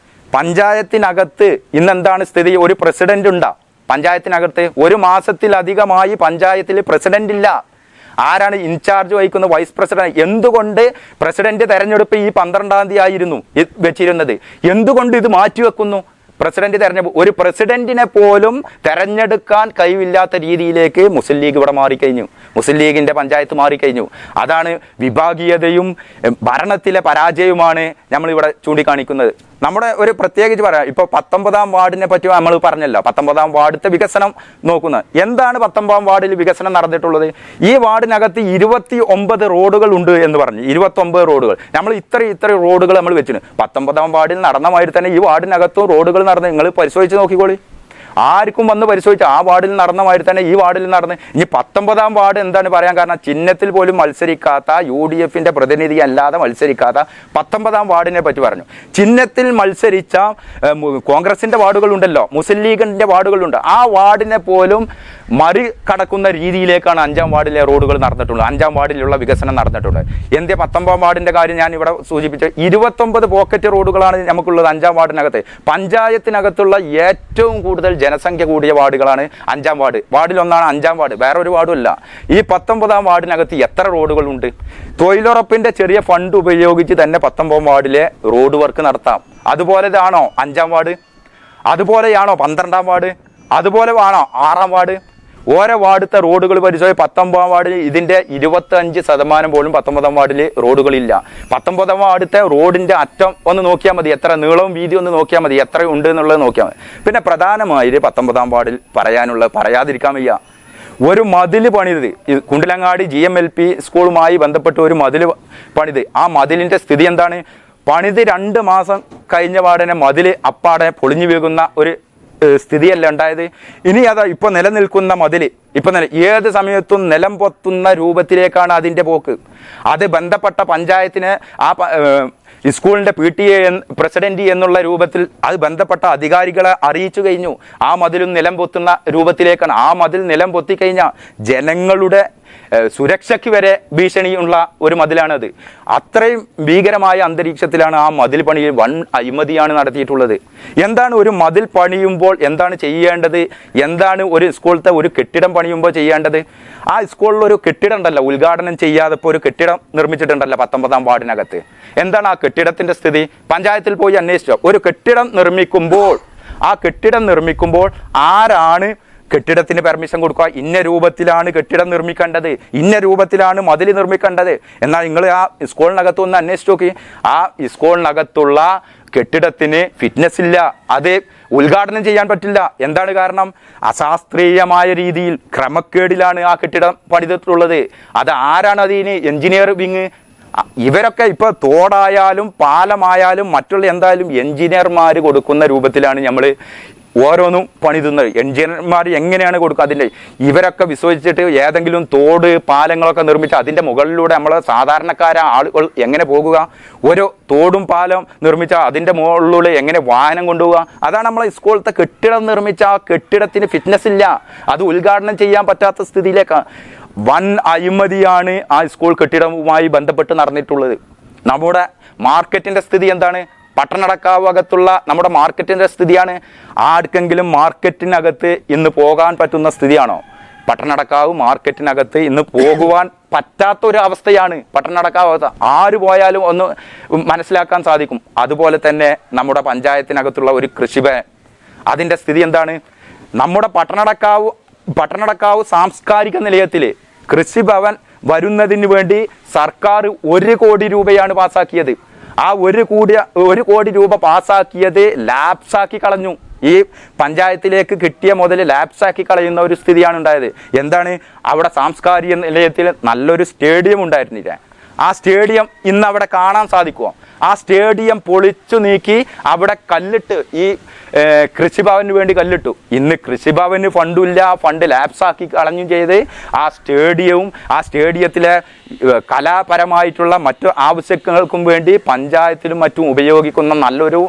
പഞ്ചായത്തിനകത്ത് ഇന്നെന്താണ് സ്ഥിതി? ഒരു പ്രസിഡന്റ് ഉണ്ടാ പഞ്ചായത്തിനകത്ത്? 1 മാസത്തിലധികമായി പഞ്ചായത്തിൽ പ്രസിഡന്റ് ഇല്ല. ആരാണ് ഇൻചാർജ് വഹിക്കുന്ന? Vice president. എന്തുകൊണ്ട് പ്രസിഡന്റ് തെരഞ്ഞെടുപ്പ് ഈ 12-ാം തീയതി ആയിരുന്നു വെച്ചിരുന്നത്? എന്തുകൊണ്ട് ഇത് മാറ്റിവെക്കുന്നു? പ്രസിഡന്റ് തെരഞ്ഞെടുപ്പ് ഒരു പ്രസിഡന്റിനെ പോലും തെരഞ്ഞെടുക്കാൻ കഴിവില്ലാത്ത രീതിയിലേക്ക് മുസ്ലിം ലീഗ് ഇവിടെ മാറിക്കഴിഞ്ഞു. മുസ്ലിം ലീഗിൻ്റെ പഞ്ചായത്ത് മാറിക്കഴിഞ്ഞു. അതാണ് വിഭാഗീയതയും ഭരണത്തിലെ പരാജയവുമാണ് നമ്മളിവിടെ ചൂണ്ടിക്കാണിക്കുന്നത്. നമ്മുടെ ഒരു പ്രത്യേകിച്ച് പറയാം, ഇപ്പോൾ 19-ാം വാർഡിനെ പറ്റി നമ്മൾ പറഞ്ഞല്ലോ. 19-ാം വാർഡിത്തെ വികസനം നോക്കുന്നത് എന്താണ്? 19-ാം വാർഡിൽ വികസനം നടന്നിട്ടുള്ളത്. ഈ വാർഡിനകത്ത് 29 റോഡുകൾ ഉണ്ട് എന്ന് പറഞ്ഞു. 29 റോഡുകൾ. നമ്മൾ ഇത്ര റോഡുകൾ നമ്മൾ വെച്ചിന്. 19-ാം വാർഡിൽ നടന്ന മാതിരി തന്നെ ഈ വാർഡിനകത്തും റോഡുകൾ നടന്ന് നിങ്ങൾ പരിശോധിച്ച് നോക്കിക്കോളി. ആർക്കും വന്ന് പരിശോധിച്ച് ആ വാർഡിൽ നടന്ന മാതിരി തന്നെ ഈ വാർഡിൽ നടന്ന്. ഇനി 19-ാം വാർഡ് എന്താണ് പറയാൻ കാരണം? ചിഹ്നത്തിൽ പോലും മത്സരിക്കാത്ത UDFിൻ്റെ പ്രതിനിധി അല്ലാതെ മത്സരിക്കാത്ത 19-ാം വാർഡിനെ പറ്റി പറഞ്ഞു. ചിഹ്നത്തിൽ മത്സരിച്ച കോൺഗ്രസിൻ്റെ വാർഡുകളുണ്ടല്ലോ, മുസ്ലിം ലീഗിൻ്റെ വാർഡുകളുണ്ട്. ആ വാർഡിനെ പോലും മറികടക്കുന്ന രീതിയിലേക്കാണ് 5-ാം വാർഡിലെ റോഡുകൾ നടന്നിട്ടുള്ളത്. 5-ാം വാർഡിലുള്ള വികസനം നടന്നിട്ടുണ്ട്. എന്തേ 19-ാം വാർഡിൻ്റെ കാര്യം ഞാൻ ഇവിടെ സൂചിപ്പിച്ചത്? 29 പോക്കറ്റ് റോഡുകളാണ് നമുക്കുള്ളത് 5-ാം വാർഡിനകത്ത്. പഞ്ചായത്തിനകത്തുള്ള ഏറ്റവും കൂടുതൽ ജനസംഖ്യ കൂടിയ വാർഡുകളാണ് 5-ാം വാർഡ്. വാർഡിലൊന്നാണ് 5-ാം വാർഡ്, വേറെ ഒരു വാർഡും ഇല്ല. ഈ 19-ാം വാർഡിനകത്ത് എത്ര റോഡുകളുണ്ട്? തൊഴിലുറപ്പിൻ്റെ ചെറിയ ഫണ്ട് ഉപയോഗിച്ച് തന്നെ 19-ാം വാർഡിലെ റോഡ് വർക്ക് നടത്താം. അതുപോലെയാണോ 5-ാം വാർഡ്? അതുപോലെയാണോ 12-ാം വാർഡ്? അതുപോലെ ആണോ 6-ാം വാർഡ്? ഓരോ വാർഡത്തെ റോഡുകൾ പരിശോധിച്ച് 19-ാം വാർഡിൽ ഇതിൻ്റെ 25% പോലും 19-ാം വാർഡിൽ റോഡുകളില്ല. 19-ാം വാർഡത്തെ റോഡിൻ്റെ അറ്റം ഒന്ന് നോക്കിയാൽ മതി, എത്ര നീളവും വീതി ഒന്ന് നോക്കിയാൽ മതി, എത്ര ഉണ്ട് എന്നുള്ളത് നോക്കിയാൽ മതി. പിന്നെ പ്രധാനമായി 19-ാം വാർഡിൽ പറയാതിരിക്കാൻ വയ്യ, ഒരു മതിൽ പണിത്. കുണ്ടിലങ്ങാടി GMLP സ്കൂളുമായി ബന്ധപ്പെട്ട് ഒരു മതിൽ പണിത്. ആ മതിലിൻ്റെ സ്ഥിതി എന്താണ്? പണിത് 2 മാസം കഴിഞ്ഞ പാടനെ മതിൽ അപ്പാടെ പൊളിഞ്ഞു വീകുന്ന ഒരു സ്ഥിതിയല്ല ഉണ്ടായത്. ഇനി അതാ ഇപ്പോൾ നിലനിൽക്കുന്ന മതിൽ ഇപ്പം തന്നെ ഏത് സമയത്തും നിലം പൊത്തുന്ന രൂപത്തിലേക്കാണ് അതിൻ്റെ പോക്ക്. അത് ബന്ധപ്പെട്ട പഞ്ചായത്തിന് ഈ സ്കൂളിൻ്റെ PTA പ്രസിഡന്റ് എന്നുള്ള രൂപത്തിൽ അത് ബന്ധപ്പെട്ട അധികാരികളെ അറിയിച്ചു കഴിഞ്ഞു. ആ മതിലും നിലം പൊത്തുന്ന രൂപത്തിലേക്കാണ്. ആ മതിൽ നിലം പൊത്തിക്കഴിഞ്ഞാൽ ജനങ്ങളുടെ സുരക്ഷയ്ക്ക് വരെ ഭീഷണിയുള്ള ഒരു മതിലാണത്. അത്രയും ഭീകരമായ അന്തരീക്ഷത്തിലാണ് ആ മതിൽ പണി വൻ അഴിമതിയാണ് നടത്തിയിട്ടുള്ളത്. എന്താണ് ഒരു മതിൽ പണിയുമ്പോൾ എന്താണ് ചെയ്യേണ്ടത്, എന്താണ് ഒരു സ്കൂളത്തെ ഒരു കെട്ടിടം പണിയുമ്പോൾ ചെയ്യേണ്ടത്? ആ സ്കൂളിൽ ഒരു കെട്ടിടം ഉണ്ടല്ലോ, ഉദ്ഘാടനം ചെയ്യാതെ ഇപ്പോൾ ഒരു കെട്ടിടം നിർമ്മിച്ചിട്ടുണ്ടല്ലോ 19-ാം വാർഡിനകത്ത്. എന്താണ് ആ കെട്ടിടത്തിൻ്റെ സ്ഥിതി? പഞ്ചായത്തിൽ പോയി അന്വേഷിച്ചോ? ഒരു കെട്ടിടം നിർമ്മിക്കുമ്പോൾ ആരാണ് കെട്ടിടത്തിന് പെർമിഷൻ കൊടുക്കുക? ഇന്ന രൂപത്തിലാണ് കെട്ടിടം നിർമ്മിക്കേണ്ടത്, ഇന്ന രൂപത്തിലാണ് മതിൽ നിർമ്മിക്കേണ്ടത്. എന്നാൽ നിങ്ങൾ ആ സ്കൂളിനകത്ത് ഒന്ന് അന്വേഷിച്ച് നോക്കി. ആ സ്കൂളിനകത്തുള്ള കെട്ടിടത്തിന് ഫിറ്റ്നസ് ഇല്ല, അത് ഉദ്ഘാടനം ചെയ്യാൻ പറ്റില്ല. എന്താണ് കാരണം? അശാസ്ത്രീയമായ രീതിയിൽ ക്രമക്കേടിലാണ് ആ കെട്ടിടം പണിതിട്ടുള്ളത്. അത് ആരാണ് അതിന് എഞ്ചിനീയർ വിങ്? ഇവരൊക്കെ ഇപ്പോൾ തോടായാലും പാലമായാലും മറ്റുള്ള എന്തായാലും എഞ്ചിനീയർമാർ കൊടുക്കുന്ന രൂപത്തിലാണ് നമ്മൾ ഓരോന്നും പണിതുന്നത്. എഞ്ചിനീയർമാർ എങ്ങനെയാണ് കൊടുക്കുക? അതിൻ്റെ ഇവരൊക്കെ വിശ്വസിച്ചിട്ട് ഏതെങ്കിലും തോട് പാലങ്ങളൊക്കെ നിർമ്മിച്ച് അതിൻ്റെ മുകളിലൂടെ നമ്മൾ സാധാരണക്കാരായ ആളുകൾ എങ്ങനെ പോകുക? ഓരോ തോടും പാലം നിർമ്മിച്ചാൽ അതിൻ്റെ മുകളിലൂടെ എങ്ങനെ വാഹനം കൊണ്ടുപോകുക? അതാണ് നമ്മളെ സ്കൂളത്തെ കെട്ടിടം നിർമ്മിച്ച ആ കെട്ടിടത്തിന് ഫിറ്റ്നസ് ഇല്ല, അത് ഉദ്ഘാടനം ചെയ്യാൻ പറ്റാത്ത സ്ഥിതിയിലേക്കാണ്. വൻ അഴിമതിയാണ് ആ സ്കൂൾ കെട്ടിടവുമായി ബന്ധപ്പെട്ട് നടന്നിട്ടുള്ളത്. നമ്മുടെ മാർക്കറ്റിൻ്റെ സ്ഥിതി എന്താണ്? പട്ടണടക്കാവകത്തുള്ള നമ്മുടെ മാർക്കറ്റിൻ്റെ സ്ഥിതിയാണ്. ആർക്കെങ്കിലും മാർക്കറ്റിനകത്ത് ഇന്ന് പോകാൻ പറ്റുന്ന സ്ഥിതിയാണോ? പട്ടണടക്കാവ് മാർക്കറ്റിനകത്ത് ഇന്ന് പോകുവാൻ പറ്റാത്തൊരു അവസ്ഥയാണ് പട്ടണടക്കാവകത്ത്. ആര് പോയാലും ഒന്ന് മനസ്സിലാക്കാൻ സാധിക്കും. അതുപോലെ തന്നെ നമ്മുടെ പഞ്ചായത്തിനകത്തുള്ള ഒരു കൃഷിഭവൻ, അതിൻ്റെ സ്ഥിതി എന്താണ്? നമ്മുടെ പട്ടണടക്കാവ് സാംസ്കാരിക നിലയത്തിൽ കൃഷിഭവൻ വരുന്നതിന് വേണ്ടി സർക്കാർ 1 കോടി രൂപയാണ് പാസ്സാക്കിയത്. ആ 1 കോടി രൂപ പാസ്സാക്കിയത് ലാപ്സാക്കി കളഞ്ഞു. ഈ പഞ്ചായത്തിലേക്ക് കിട്ടിയ മുതൽ ലാപ്സാക്കി കളയുന്ന ഒരു സ്ഥിതിയാണ് ഉണ്ടായത്. എന്താണ്? അവിടെ സാംസ്കാരിക നിലയത്തിൽ നല്ലൊരു സ്റ്റേഡിയം ഉണ്ടായിരുന്നില്ല. ആ സ്റ്റേഡിയം ഇന്ന് അവിടെ കാണാൻ സാധിക്കുമോ? ആ സ്റ്റേഡിയം പൊളിച്ചു നീക്കി അവിടെ കല്ലിട്ട് ഈ കൃഷിഭവന് വേണ്ടി കല്ലിട്ടു. ഇന്ന് കൃഷിഭവന് ഫണ്ടില്ല, ഫണ്ട് ലാപ്സാക്കി കളഞ്ഞു ചെയ്ത് ആ സ്റ്റേഡിയവും ആ സ്റ്റേഡിയത്തിലെ കലാപരമായിട്ടുള്ള മറ്റു ആവശ്യങ്ങൾക്കും വേണ്ടി പഞ്ചായത്തിലും മറ്റും ഉപയോഗിക്കുന്ന നല്ലൊരു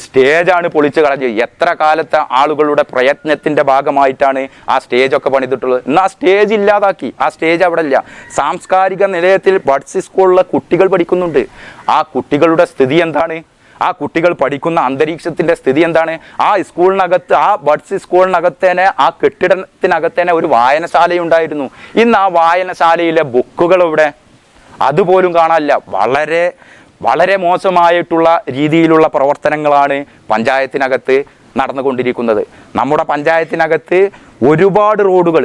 സ്റ്റേജാണ് പൊളിച്ചു കളഞ്ഞത്. എത്ര കാലത്തെ ആളുകളുടെ പ്രയത്നത്തിൻ്റെ ഭാഗമായിട്ടാണ് ആ സ്റ്റേജൊക്കെ പണിതിട്ടുള്ളത്. ഇന്ന് ആ സ്റ്റേജ് ഇല്ലാതാക്കി. ആ സ്റ്റേജ് അവിടെ ഇല്ല. സാംസ്കാരിക നിലയത്തിൽ ബഡ്സ് സ്കൂളിലെ കുട്ടികൾ പഠിക്കുന്നുണ്ട്. ആ കുട്ടികളുടെ സ്ഥിതി എന്താണ്? ആ കുട്ടികൾ പഠിക്കുന്ന അന്തരീക്ഷത്തിൻ്റെ സ്ഥിതി എന്താണ്? ആ സ്കൂളിനകത്ത്, ആ ബഡ്സ് സ്കൂളിനകത്തേനെ, ആ കെട്ടിടത്തിനകത്തേനെ ഒരു വായനശാലയുണ്ടായിരുന്നു. ഇന്ന് ആ വായനശാലയിലെ ബുക്കുകൾ ഇവിടെ അതുപോലും കാണാനില്ല. വളരെ വളരെ മോശമായിട്ടുള്ള രീതിയിലുള്ള പ്രവർത്തനങ്ങളാണ് പഞ്ചായത്തിനകത്ത് നടന്നുകൊണ്ടിരിക്കുന്നത്. നമ്മുടെ പഞ്ചായത്തിനകത്ത് ഒരുപാട് റോഡുകൾ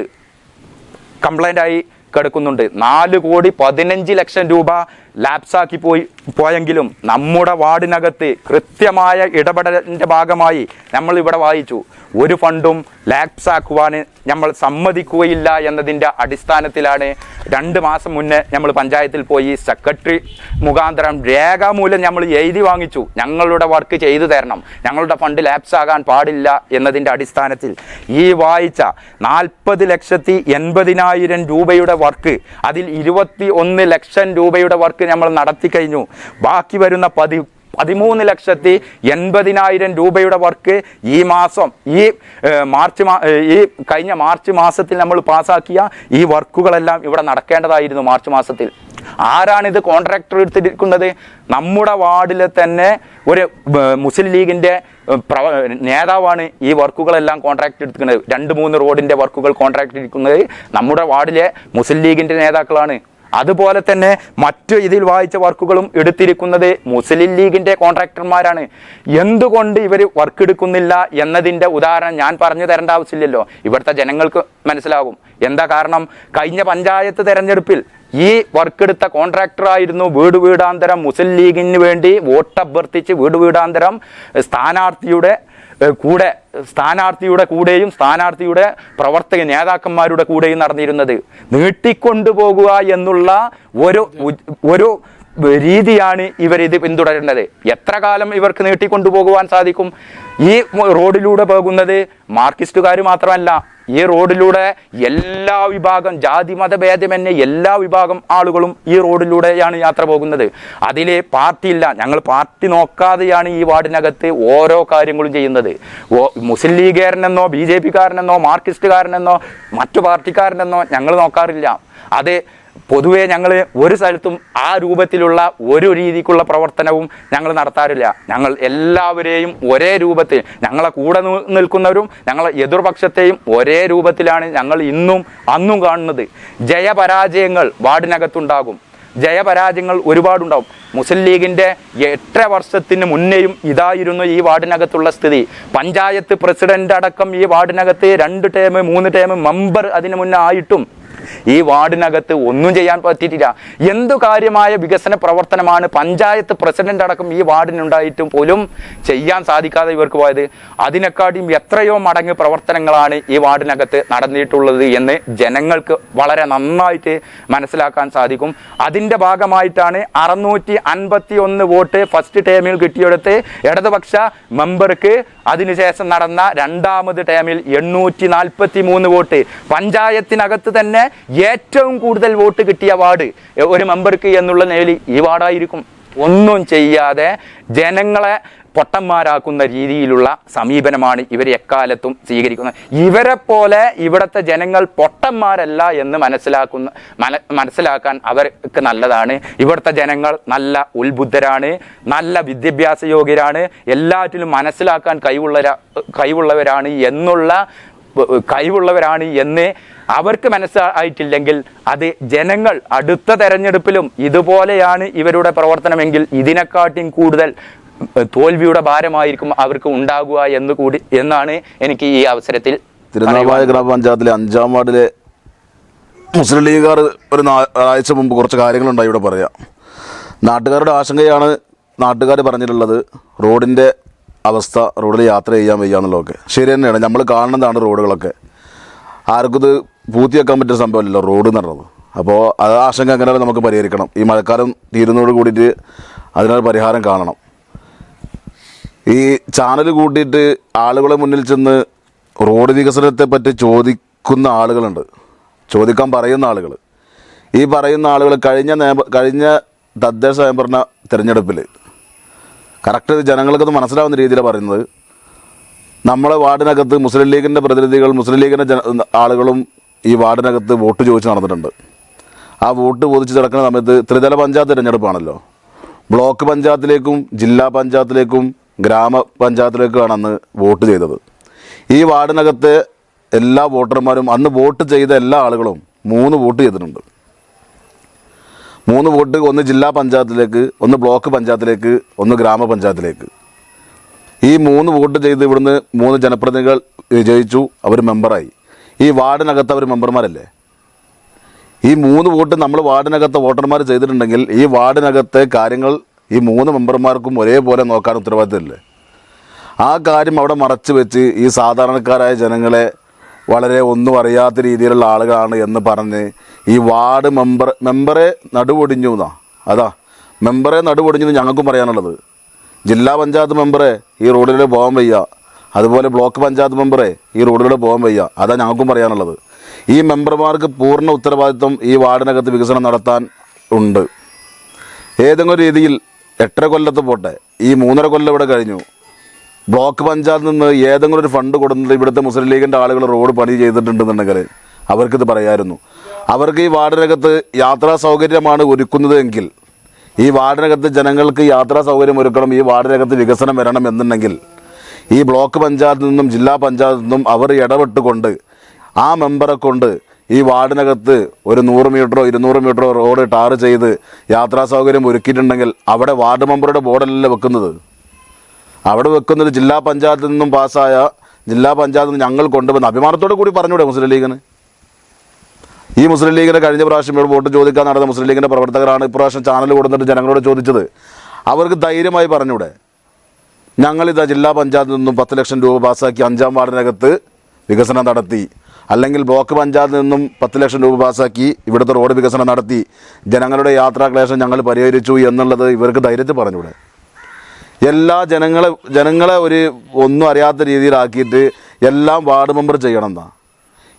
കംപ്ലൈൻ്റായി കിടക്കുന്നുണ്ട്. 4,15,00,000 രൂപ ലാപ്സാക്കി പോയെങ്കിലും നമ്മുടെ വാർഡിനകത്ത് കൃത്യമായ ഇടപെടലിൻ്റെ ഭാഗമായി നമ്മൾ ഇവിടെ വായിച്ചു, ഒരു ഫണ്ടും ലാപ്സാക്കുവാൻ നമ്മൾ സമ്മതിക്കുകയില്ല എന്നതിൻ്റെ അടിസ്ഥാനത്തിലാണ് 2 മാസം മുന്നേ നമ്മൾ പഞ്ചായത്തിൽ പോയി സെക്രട്ടറി മുഖാന്തരം രേഖാമൂലം നമ്മൾ എഴുതി വാങ്ങിച്ചു, ഞങ്ങളുടെ വർക്ക് ചെയ്തു തരണം, ഞങ്ങളുടെ ഫണ്ട് ലാപ്സാകാൻ പാടില്ല എന്നതിൻ്റെ അടിസ്ഥാനത്തിൽ ഈ വായിച്ച 40,80,000 രൂപയുടെ വർക്ക്, അതിൽ 21 ലക്ഷം രൂപയുടെ വർക്ക് നമ്മൾ നടത്തി കഴിഞ്ഞു. ബാക്കി വരുന്ന 13,80,000 രൂപയുടെ വർക്ക് ഈ മാസം, ഈ കഴിഞ്ഞ മാർച്ച് മാസത്തിൽ നമ്മൾ പാസ്സാക്കിയ ഈ വർക്കുകളെല്ലാം ഇവിടെ നടക്കേണ്ടതായിരുന്നു മാർച്ച് മാസത്തിൽ. ആരാണിത് കോൺട്രാക്ടർ എടുത്തിരിക്കുന്നത്? നമ്മുടെ വാർഡിലെ തന്നെ ഒരു മുസ്ലിം ലീഗിൻ്റെ നേതാവാണ് ഈ വർക്കുകളെല്ലാം കോൺട്രാക്ട് എടുക്കുന്നത്. 2-3 റോഡിൻ്റെ വർക്കുകൾ കോൺട്രാക്ട് എടുക്കുന്നത് നമ്മുടെ വാർഡിലെ മുസ്ലിം ലീഗിൻ്റെ നേതാക്കളാണ്. അതുപോലെ തന്നെ മറ്റു ഇതിൽ വായിച്ച വർക്കുകളും എടുത്തിരിക്കുന്നത് മുസ്ലിം ലീഗിൻ്റെ കോൺട്രാക്ടർമാരാണ്. എന്തുകൊണ്ട് ഇവർ വർക്ക് എടുക്കുന്നില്ല എന്നതിൻ്റെ ഉദാഹരണം ഞാൻ പറഞ്ഞു തരേണ്ട ആവശ്യമില്ലല്ലോ, ഇവിടുത്തെ ജനങ്ങൾക്ക് മനസ്സിലാകും. എന്താ കാരണം? കഴിഞ്ഞ പഞ്ചായത്ത് തെരഞ്ഞെടുപ്പിൽ ഈ വർക്കെടുത്ത കോൺട്രാക്ടറായിരുന്നു വീടാന്തരം മുസ്ലിം ലീഗിന് വേണ്ടി വോട്ട് അഭ്യർത്ഥിച്ച് വീടാന്തരം സ്ഥാനാർത്ഥിയുടെ കൂടെയും സ്ഥാനാർത്ഥിയുടെ പ്രവർത്തക നേതാക്കന്മാരുടെ കൂടെയും നടന്നിരുന്നത്. നീട്ടിക്കൊണ്ടുപോകുക എന്നുള്ള ഒരു രീതിയാണ് ഇവരിത് പിന്തുടരേണ്ടത്. എത്ര കാലം ഇവർക്ക് നീട്ടിക്കൊണ്ടുപോകുവാൻ സാധിക്കും? ഈ റോഡിലൂടെ പോകുന്നത് മാർക്സിസ്റ്റുകാർ മാത്രമല്ല, ഈ റോഡിലൂടെ എല്ലാ വിഭാഗം, ജാതി മതഭേദമന്യേ എല്ലാ വിഭാഗം ആളുകളും ഈ റോഡിലൂടെയാണ് യാത്ര പോകുന്നത്. അതിൽ പാർട്ടിയില്ല. ഞങ്ങൾ പാർട്ടി നോക്കാതെയാണ് ഈ വാർഡിനകത്ത് ഓരോ കാര്യങ്ങളും ചെയ്യുന്നത്. മുസ്ലിം ലീഗുകാരനെന്നോ BJP കാരനെന്നോ മാർക്സിസ്റ്റുകാരനെന്നോ മറ്റു പാർട്ടിക്കാരനെന്നോ ഞങ്ങൾ നോക്കാറില്ല. അത് പൊതുവെ ഞങ്ങൾ ഒരു സ്ഥലത്തും ആ രൂപത്തിലുള്ള ഒരു രീതിക്കുള്ള പ്രവർത്തനവും ഞങ്ങൾ നടത്താറില്ല. ഞങ്ങൾ എല്ലാവരെയും ഒരേ രൂപത്തിൽ, ഞങ്ങളെ കൂടെ നിൽക്കുന്നവരും ഞങ്ങളെ എതിർപക്ഷത്തെയും ഒരേ രൂപത്തിലാണ് ഞങ്ങൾ ഇന്നും അന്നും കാണുന്നത്. ജയപരാജയങ്ങൾ വാർഡിനകത്തുണ്ടാകും, ജയപരാജയങ്ങൾ ഒരുപാടുണ്ടാവും. മുസ്ലിം ലീഗിൻ്റെ 8 വർഷത്തിന് മുന്നേയും ഇതായിരുന്നു ഈ വാർഡിനകത്തുള്ള സ്ഥിതി. പഞ്ചായത്ത് പ്രസിഡന്റ് അടക്കം ഈ വാർഡിനകത്ത് 2 ടേം 3 ടേം മെമ്പർ അതിന് മുന്നേ ആയിട്ടും ഈ വാർഡിനകത്ത് ഒന്നും ചെയ്യാൻ പറ്റിയിട്ടില്ല. എന്തു കാര്യമായ വികസന പ്രവർത്തനമാണ് പഞ്ചായത്ത് പ്രസിഡന്റ് അടക്കം ഈ വാർഡിനുണ്ടായിട്ടും പോലും ചെയ്യാൻ സാധിക്കാതെ ഇവർക്ക് പോയത്? അതിനെക്കാട്ടിയും എത്രയോ മടങ്ങ് പ്രവർത്തനങ്ങളാണ് ഈ വാർഡിനകത്ത് നടന്നിട്ടുള്ളത് എന്ന് ജനങ്ങൾക്ക് വളരെ നന്നായിട്ട് മനസ്സിലാക്കാൻ സാധിക്കും. അതിൻ്റെ ഭാഗമായിട്ടാണ് 651 വോട്ട് ഫസ്റ്റ് ടേമിൽ കിട്ടിയെടുത്ത് ഇടതുപക്ഷ മെമ്പർക്ക് അതിനുശേഷം നടന്ന 2ാമത് ടേമിൽ 843 വോട്ട്. പഞ്ചായത്തിനകത്ത് തന്നെ ഏറ്റവും കൂടുതൽ വോട്ട് കിട്ടിയ വാർഡ് ഒരു മെമ്പർക്ക് എന്നുള്ള നിലയിൽ ഈ വാർഡായിരിക്കും. ഒന്നും ചെയ്യാതെ ജനങ്ങളെ പൊട്ടന്മാരാക്കുന്ന രീതിയിലുള്ള സമീപനമാണ് ഇവർ എക്കാലത്തും സ്വീകരിക്കുന്നത്. ഇവരെ പോലെ ഇവിടുത്തെ ജനങ്ങൾ പൊട്ടന്മാരല്ല എന്ന് മനസ്സിലാക്കാൻ അവർക്ക് നല്ലതാണ്. ഇവിടുത്തെ ജനങ്ങൾ നല്ല ഉത്ബുദ്ധരാണ്, നല്ല വിദ്യാഭ്യാസ യോഗ്യരാണ്, എല്ലാറ്റിലും മനസ്സിലാക്കാൻ കഴിവുള്ളവരാണ് എന്ന് അവർക്ക് മനസ്സിലായിട്ടില്ലെങ്കിൽ അത് ജനങ്ങൾ അടുത്ത തെരഞ്ഞെടുപ്പിലും ഇതുപോലെയാണ് ഇവരുടെ പ്രവർത്തനമെങ്കിൽ ഇതിനെക്കാട്ടിയും കൂടുതൽ തോൽവിയുടെ ഭാരമായിരിക്കും അവർക്ക് ഉണ്ടാകുക എന്നാണ് എനിക്ക് ഈ അവസരത്തിൽ. തിരുനാവായ ഗ്രാമപഞ്ചായത്തിലെ 5ാം വാർഡിലെ മുസ്ലിം ലീഗുകാർ ഒരു ആഴ്ച മുമ്പ് കുറച്ച് കാര്യങ്ങളുണ്ടായി ഇവിടെ പറയാം. നാട്ടുകാരുടെ ആശങ്കയാണ് നാട്ടുകാർ പറഞ്ഞിട്ടുള്ളത്. റോഡിൻ്റെ അവസ്ഥ, റോഡിൽ യാത്ര ചെയ്യാൻ വയ്യാന്നുള്ളതൊക്കെ ശരി തന്നെയാണ്. നമ്മൾ കാണുന്നതാണ് റോഡുകളൊക്കെ. ആർക്കും ഇത് പൂർത്തിയാക്കാൻ പറ്റിയ സംഭവമല്ലല്ലോ റോഡ് എന്ന് പറഞ്ഞത്. അപ്പോൾ അത് ആശങ്ക എങ്ങനെ നമുക്ക് പരിഹരിക്കണം. ഈ മഴക്കാലം തീരുന്നതോട് കൂടിയിട്ട് അതിനൊരു പരിഹാരം കാണണം. ഈ ചാനൽ കൂട്ടിയിട്ട് ആളുകളെ മുന്നിൽ ചെന്ന് റോഡ് വികസനത്തെ പറ്റി ചോദിക്കുന്ന ആളുകളുണ്ട്, ചോദിക്കാൻ പറയുന്ന ആളുകൾ. ഈ പറയുന്ന ആളുകൾ കഴിഞ്ഞ തദ്ദേശ സ്വയംഭരണ തിരഞ്ഞെടുപ്പിൽ കറക്റ്റ് ജനങ്ങൾക്കത് മനസ്സിലാവുന്ന രീതിയിലാണ് പറയുന്നത്. നമ്മളെ വാർഡിനകത്ത് മുസ്ലിം ലീഗിൻ്റെ പ്രതിനിധികൾ, മുസ്ലിം ലീഗിൻ്റെ ആളുകളും ഈ വാർഡിനകത്ത് വോട്ട് ചോദിച്ച് നടന്നിട്ടുണ്ട്. ആ വോട്ട് ചോദിച്ച് നടക്കുന്ന സമയത്ത് ത്രിതല പഞ്ചായത്ത് തിരഞ്ഞെടുപ്പാണല്ലോ. ബ്ലോക്ക് പഞ്ചായത്തിലേക്കും ജില്ലാ പഞ്ചായത്തിലേക്കും ഗ്രാമപഞ്ചായത്തിലേക്കുമാണ് അന്ന് വോട്ട് ചെയ്തത്. ഈ വാർഡിനകത്തെ എല്ലാ വോട്ടർമാരും അന്ന് വോട്ട് ചെയ്ത എല്ലാ ആളുകളും 3 വോട്ട് ചെയ്തിട്ടുണ്ട്. 3 വോട്ട്, ഒന്ന് ജില്ലാ പഞ്ചായത്തിലേക്ക്, ഒന്ന് ബ്ലോക്ക് പഞ്ചായത്തിലേക്ക്, ഒന്ന് ഗ്രാമപഞ്ചായത്തിലേക്ക്. ഈ 3 വോട്ട് ചെയ്ത് ഇവിടുന്ന് 3 ജനപ്രതിനിധികൾ വിജയിച്ചു, അവർ മെമ്പറായി. ഈ വാർഡിനകത്ത് അവർ മെമ്പർമാരല്ലേ? ഈ 3 വോട്ട് നമ്മൾ വാർഡിനകത്തെ വോട്ടർമാർ ചെയ്തിട്ടുണ്ടെങ്കിൽ ഈ വാർഡിനകത്തെ കാര്യങ്ങൾ ഈ 3 മെമ്പർമാർക്കും ഒരേപോലെ നോക്കാൻ ഉത്തരവാദിത്തമില്ലേ? ആ കാര്യം അവിടെ മറച്ചു വെച്ച് ഈ സാധാരണക്കാരായ ജനങ്ങളെ വളരെ ഒന്നും അറിയാത്ത രീതിയിലുള്ള ആളുകളാണ് എന്ന് പറഞ്ഞ് ഈ വാർഡ് മെമ്പറെ നടുവൊടിഞ്ഞു എന്നാ. അതാ മെമ്പറെ നടുവൊടിഞ്ഞെന്ന് ഞങ്ങൾക്കും പറയാനുള്ളത്. ജില്ലാ പഞ്ചായത്ത് മെമ്പറെ ഈ റോഡിലൂടെ പോകാൻ വയ്യ, അതുപോലെ ബ്ലോക്ക് പഞ്ചായത്ത് മെമ്പറെ ഈ റോഡിലൂടെ പോകാൻ വയ്യ, അതാ ഞങ്ങൾക്കും പറയാനുള്ളത്. ഈ മെമ്പർമാർക്ക് പൂർണ്ണ ഉത്തരവാദിത്വം ഈ വാർഡിനകത്ത് വികസനം നടത്താൻ ഉണ്ട്. ഏതെങ്കിലും രീതിയിൽ 8.5 കൊല്ലത്ത് പോട്ടെ, ഈ 3.5 കൊല്ലം ഇവിടെ കഴിഞ്ഞു. ബ്ലോക്ക് പഞ്ചായത്തിൽ നിന്ന് ഏതെങ്കിലും ഒരു ഫണ്ട് കൊടുക്കുന്നത് ഇവിടുത്തെ മുസ്ലിം ലീഗിൻ്റെ ആളുകൾ റോഡ് പണി ചെയ്തിട്ടുണ്ടെന്നുണ്ടെങ്കിൽ അവർക്കിത് പറയായിരുന്നു. അവർക്ക് ഈ വാർഡിനകത്ത് യാത്രാ സൗകര്യമാണ് ഒരുക്കുന്നത് എങ്കിൽ, ഈ വാർഡിനകത്ത് ജനങ്ങൾക്ക് യാത്രാ സൗകര്യം ഒരുക്കണം, ഈ വാർഡിനകത്ത് വികസനം വരണം എന്നുണ്ടെങ്കിൽ ഈ ബ്ലോക്ക് പഞ്ചായത്തിൽ നിന്നും ജില്ലാ പഞ്ചായത്തിൽ നിന്നും അവർ ഇടപെട്ടുകൊണ്ട് ആ മെമ്പറെ കൊണ്ട് ഈ വാർഡിനകത്ത് ഒരു 100 മീറ്ററോ 200 മീറ്ററോ റോഡ് ടാർ ചെയ്ത് യാത്രാ സൗകര്യം ഒരുക്കിയിട്ടുണ്ടെങ്കിൽ അവിടെ വാർഡ് മെമ്പറുടെ ബോർഡല്ലല്ലോ വെക്കുന്നത്. അവിടെ വെക്കുന്നത് ജില്ലാ പഞ്ചായത്തിൽ നിന്നും പാസ്സായ, ജില്ലാ പഞ്ചായത്തിൽ നിന്ന് ഞങ്ങൾ കൊണ്ടുവന്ന, അഭിമാനത്തോടു കൂടി പറഞ്ഞൂടെ മുസ്ലിം ലീഗിന്? ഈ മുസ്ലിം ലീഗിനെ കഴിഞ്ഞ പ്രാവശ്യം ഇവിടെ വോട്ട് ചോദിക്കാൻ നടന്ന മുസ്ലിം ലീഗിൻ്റെ പ്രവർത്തകരാണ് ഇപ്രാവശ്യം ചാനൽ കൊടുത്തിട്ട് ജനങ്ങളോട് ചോദിച്ചത്. അവർക്ക് ധൈര്യമായി പറഞ്ഞൂടെ, ഞങ്ങളിതാ ജില്ലാ പഞ്ചായത്തിൽ നിന്നും 10 ലക്ഷം രൂപ പാസ്സാക്കി 5ാം വാർഡിനകത്ത് വികസനം നടത്തി, അല്ലെങ്കിൽ ബ്ലോക്ക് പഞ്ചായത്തിൽ നിന്നും 10 ലക്ഷം രൂപ പാസ്സാക്കി ഇവിടുത്തെ റോഡ് വികസനം നടത്തി ജനങ്ങളുടെ യാത്രാക്ലേശം ഞങ്ങൾ പരിഹരിച്ചു എന്നുള്ളത് ഇവർക്ക് ധൈര്യത്തിൽ പറഞ്ഞൂടെ? എല്ലാ ജനങ്ങളെ ഒരു ഒന്നും അറിയാത്ത രീതിയിലാക്കിയിട്ട് എല്ലാം വാർഡ് മെമ്പർ ചെയ്യണം എന്നാ.